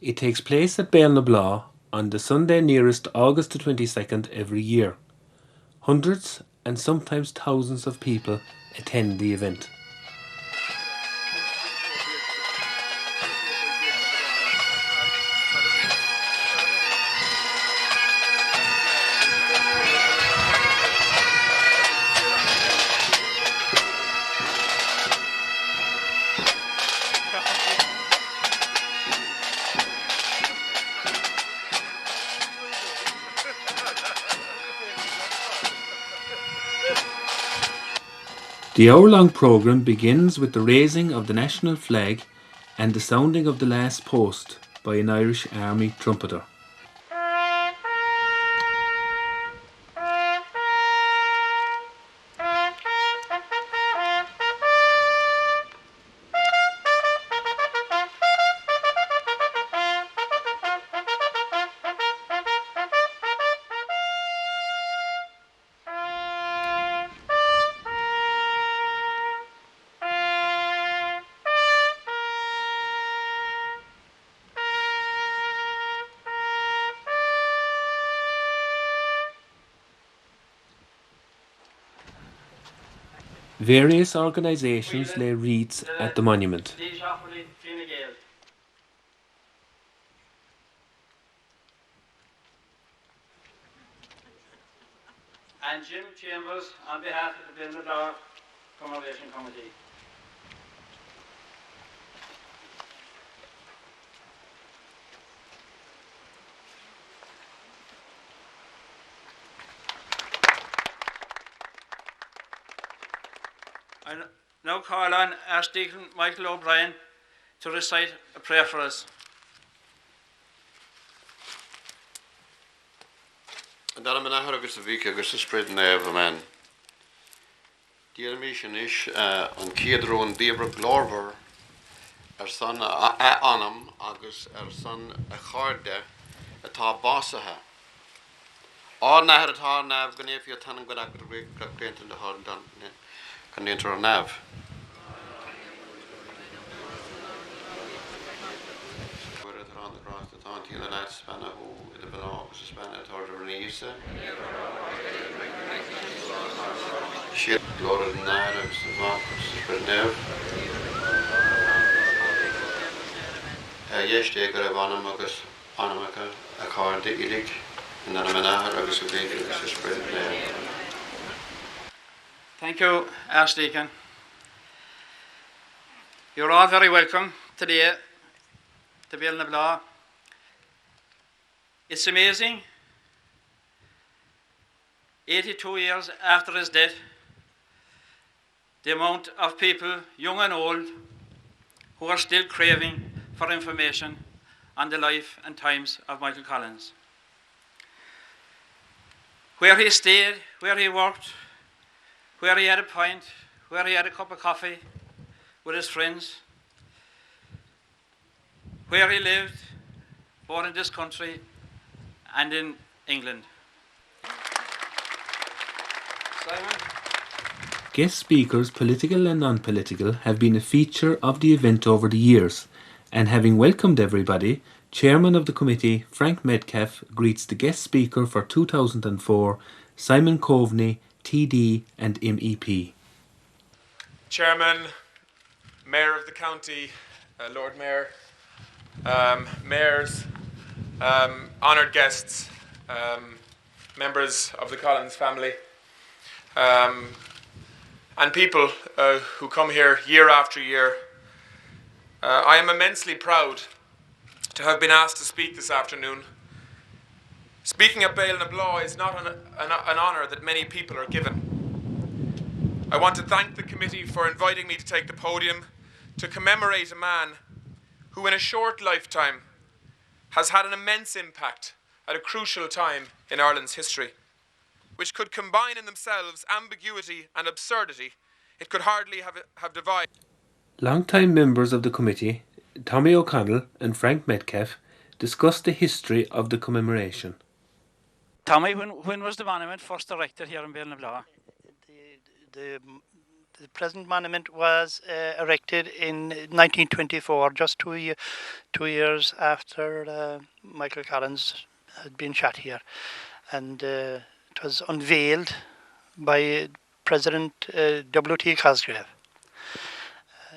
It takes place at Béal na Bláth on the Sunday nearest August the 22nd every year. Hundreds and sometimes thousands of people attend the event. The hour-long programme begins with the raising of the national flag and the sounding of the last post by an Irish Army trumpeter. Various organisations lay wreaths at the monument. And Jim Chambers on behalf of the Bláth Commemoration Committee. I now call on Archdeacon Michael O'Brien to recite a prayer for us. Dar am yna agus y fi agus y sbryd nef y men. Di'r mission is yn ciadrôn dibra glorfer son anam agus son y charde y ta basaha. O'r naher y ta nef gynef i tan yn gwrdd agor y gwrdd yn dy hor gan dyn o'r nef. On the cross the taunt in the night spanner who the belong to spanner toward the Neeson. Shit, Lord of the night, I was the Marcus, spread nev. Yes, they got a Vanamagus, Anamaka, a card, the Idic, and then a manahar, I was a big, it was spread nev. Thank you, Archdeacon. You're all very welcome today to Béal na Bláth. It's amazing, 82 years after his death, the amount of people, young and old, who are still craving for information on the life and times of Michael Collins. Where he stayed, where he worked, where he had a pint, where he had a cup of coffee with his friends, where he lived, both in this country and in England. Simon? Guest speakers, political and non-political, have been a feature of the event over the years, and having welcomed everybody, Chairman of the committee, Frank Metcalfe, greets the guest speaker for 2004, Simon Coveney, TD and MEP. Chairman, Mayor of the County, Lord Mayor, mayors, honoured guests, members of the Collins family, and people who come here year after year. I am immensely proud to have been asked to speak this afternoon. Speaking at Béal na Bláth is not an honour that many people are given. I want to thank the committee for inviting me to take the podium to commemorate a man who in a short lifetime has had an immense impact at a crucial time in Ireland's history, which could combine in themselves ambiguity and absurdity. It could hardly have divided. Long-time members of the committee, Tommy O'Connell and Frank Metcalfe, discussed the history of the commemoration. Tommy, when was the monument first erected here in Béal na Bláth? The present monument was erected in 1924, just 2 years after Michael Collins had been shot here. And it was unveiled by President W.T. Cosgrave.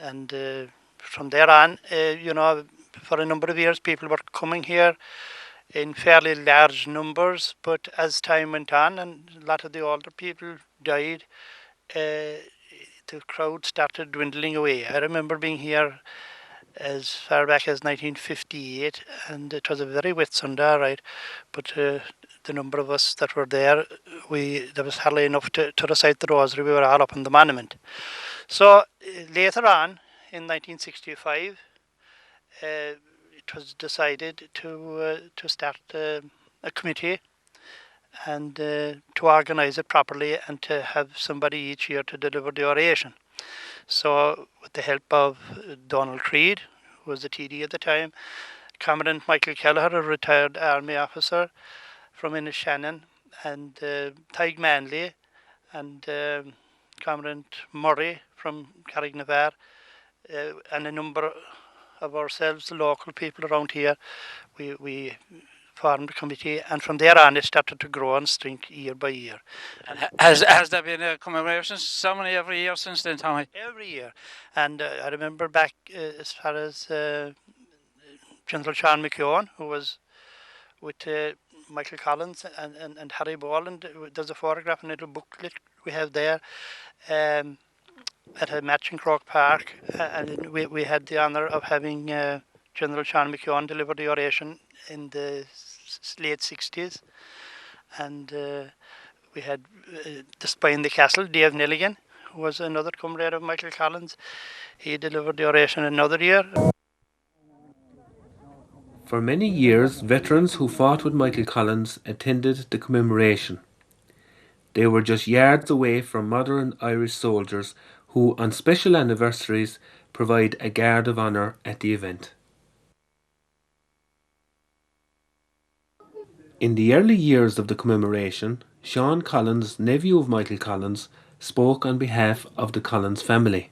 And from there on, you know, for a number of years people were coming here in fairly large numbers, but as time went on and a lot of the older people died, the crowd started dwindling away. I remember being here as far back as 1958, and it was a very wet Sunday, all right, but the number of us that were there, there was hardly enough to recite the rosary. We were all up on the monument. So later on, in 1965, it was decided to start a committee and to organise it properly and to have somebody each year to deliver the oration. So with the help of Donald Creed, who was the TD at the time, Commandant Michael Kelleher, a retired army officer from Innishannon, and Tig Manley, and Commandant Murray from Carrignavar, and a number of ourselves, the local people around here, we formed a committee, and from there on it started to grow and shrink year by year. And has there been a commemoration ceremony every year since then, Tommy? Every year. And I remember back as far as General Sean McKeown, who was with Michael Collins and Harry Boland. There's a photograph and a little booklet we have there at a match in Croke Park. And we had the honour of having General Sean McKeown deliver the oration in the late 60s. And we had the spy in the castle, Dave Nelligan, who was another comrade of Michael Collins. He delivered the oration another year. For many years, veterans who fought with Michael Collins attended the commemoration. They were just yards away from modern Irish soldiers who, on special anniversaries, provide a guard of honour at the event. In the early years of the commemoration, Sean Collins, nephew of Michael Collins, spoke on behalf of the Collins family.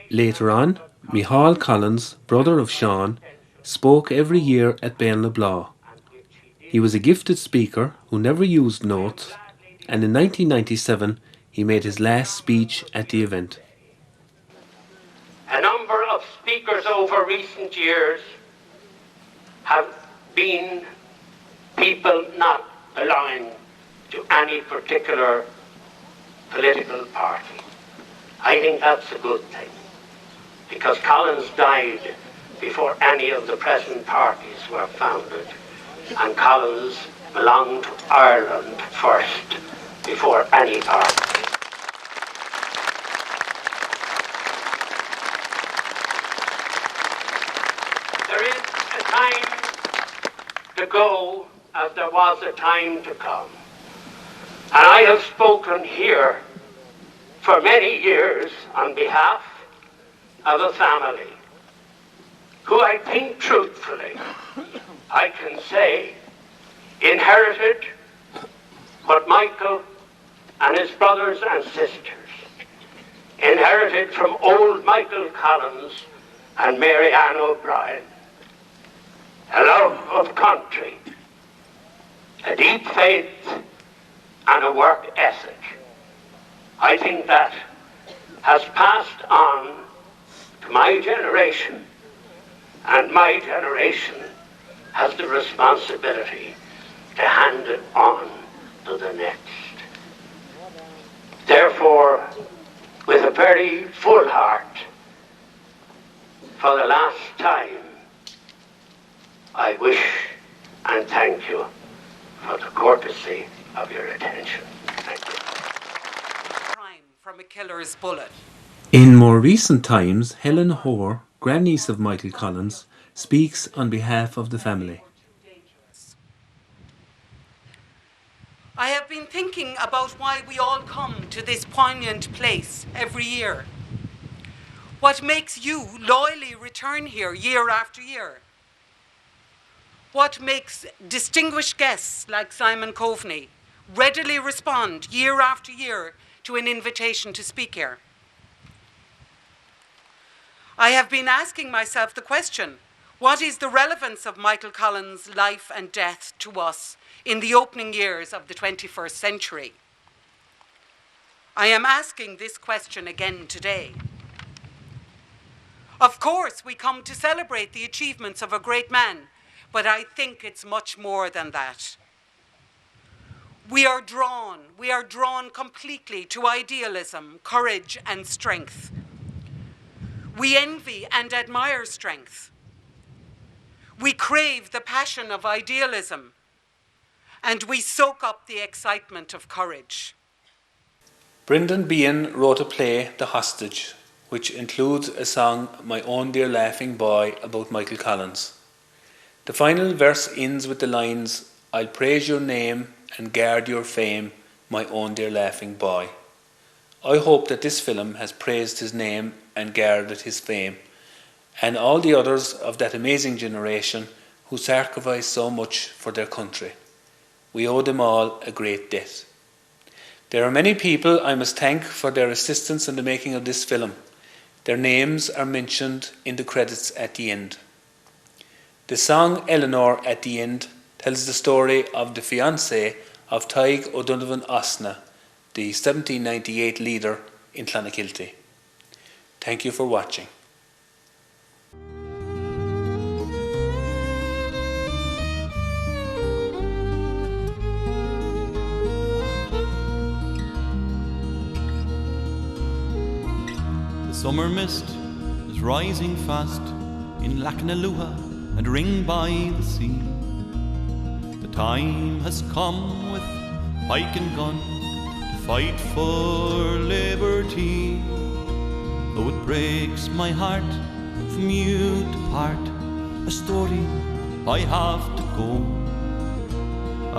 Later on, Micheál Collins, brother of Sean, spoke every year at Béal na Bláth. He was a gifted speaker who never used notes, and in 1997 he made his last speech at the event. A number of speakers over recent years have been people not belonging to any particular political party. I think that's a good thing, because Collins died before any of the present parties were founded, and Collins belonged to Ireland first, before any party. There is a time to go as there was a time to come. And I have spoken here for many years on behalf of a family who, I think truthfully, I can say, inherited what Michael and his brothers and sisters inherited from old Michael Collins and Mary Ann O'Brien. A love of country, a deep faith, and a work ethic. I think that has passed on to my generation, and my generation has the responsibility to hand it on to the next. Therefore, with a very full heart, for the last time, I wish and thank you for the courtesy of your attention. Thank you. Crime from a killer's bullet. In more recent times, Helen Hoare, grandniece of Michael Collins, speaks on behalf of the family. I have been thinking about why we all come to this poignant place every year. What makes you loyally return here year after year? What makes distinguished guests like Simon Coveney readily respond year after year to an invitation to speak here? I have been asking myself the question, what is the relevance of Michael Collins' life and death to us in the opening years of the 21st century? I am asking this question again today. Of course, we come to celebrate the achievements of a great man, but I think it's much more than that. We are drawn completely to idealism, courage, and strength. We envy and admire strength. We crave the passion of idealism, and we soak up the excitement of courage. Brendan Behan wrote a play, The Hostage, which includes a song, My Own Dear Laughing Boy, about Michael Collins. The final verse ends with the lines, I'll praise your name and guard your fame, my own dear laughing boy. I hope that this film has praised his name and guarded his fame, and all the others of that amazing generation who sacrificed so much for their country. We owe them all a great debt. There are many people I must thank for their assistance in the making of this film. Their names are mentioned in the credits at the end. The song Eleanor at the end tells the story of the fiancée of Taig O'Donovan Osna, the 1798 leader in Clonakilty. Thank you for watching. The summer mist is rising fast in Lachnalua and Ring by the sea. The time has come with pike and gun to fight for liberty. Though it breaks my heart from you to part, a story I have to go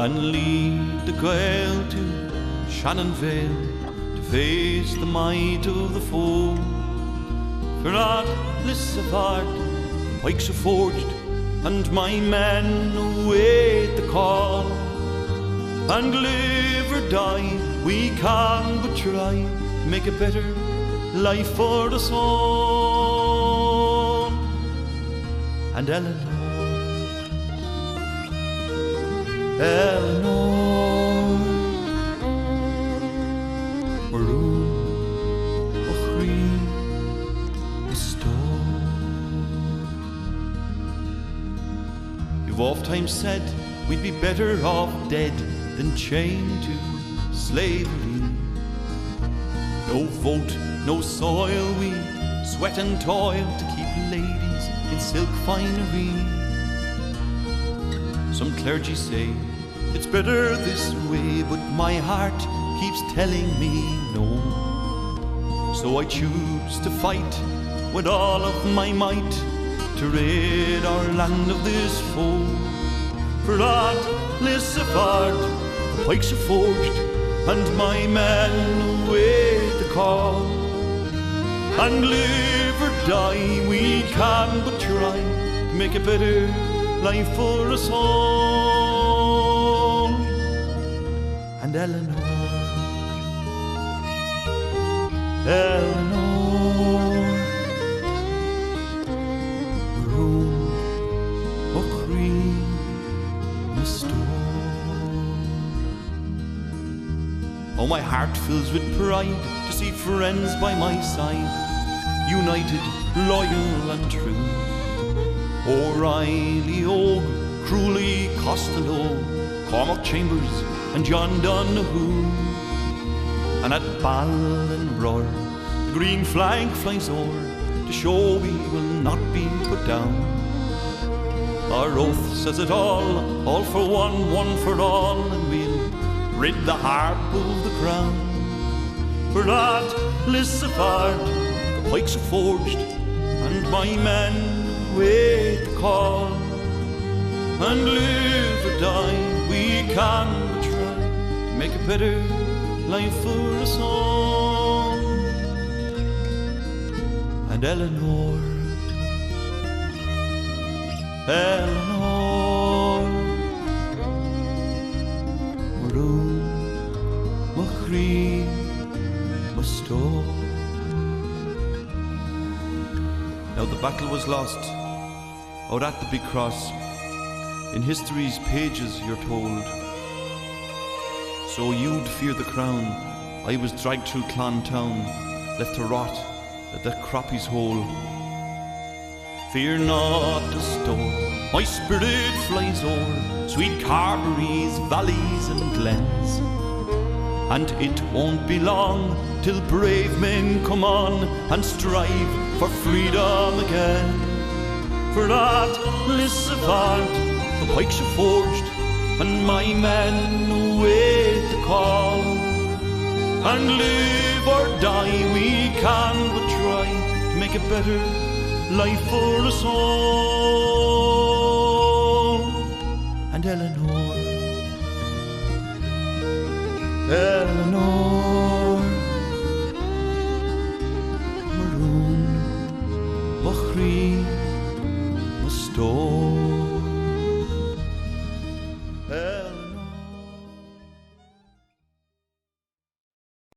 and lead the Gael to Shannon Vale to face the might of the foe. For not Lissabard, pikes are forged, and my men await the call. And live or die, we can but try to make a better life for us all. And Eleanor, Eleanor, Maroon, Ochri, You've oft-times said we'd be better off dead than chained to slavery. No vote, no soil, we sweat and toil to keep ladies in silk finery. Some clergy say it's better this way, but my heart keeps telling me no. So I choose to fight with all of my might to rid our land of this foe. For at Lissabard the pikes are forged, and my men await the call. And live or die, we can but try to make a better life for us all. And Eleanor, Eleanor, Maroon, Ochri, Oh, my heart fills with pride to see friends by my side, united, loyal and true. O'Reilly, Og, Crowley, Costello, Cormac Chambers and John Donoghue. And at Béal and Roar the green flag flies o'er to show we will not be put down. Our oath says it all for one, one for all, and we'll rid the harp of the crown. For at Lissabard the pikes are forged, and my men wait the call. And live or die, we can but try to make a better life for us all. And Eleanor, Eleanor, Maroon, Machri, Musto. Now the battle was lost out at the big cross. In history's pages you're told. So you'd fear the crown. I was dragged through Clontown, left to rot at the Croppy's hole. Fear not a storm, my spirit flies o'er sweet Carberry's valleys and glens. And it won't be long till brave men come on and strive for freedom again. For at Lissabard the pikes are forged, and my men await the call. And live or die, we can but try to make a better life for us all. And Eleanor, Eleanor,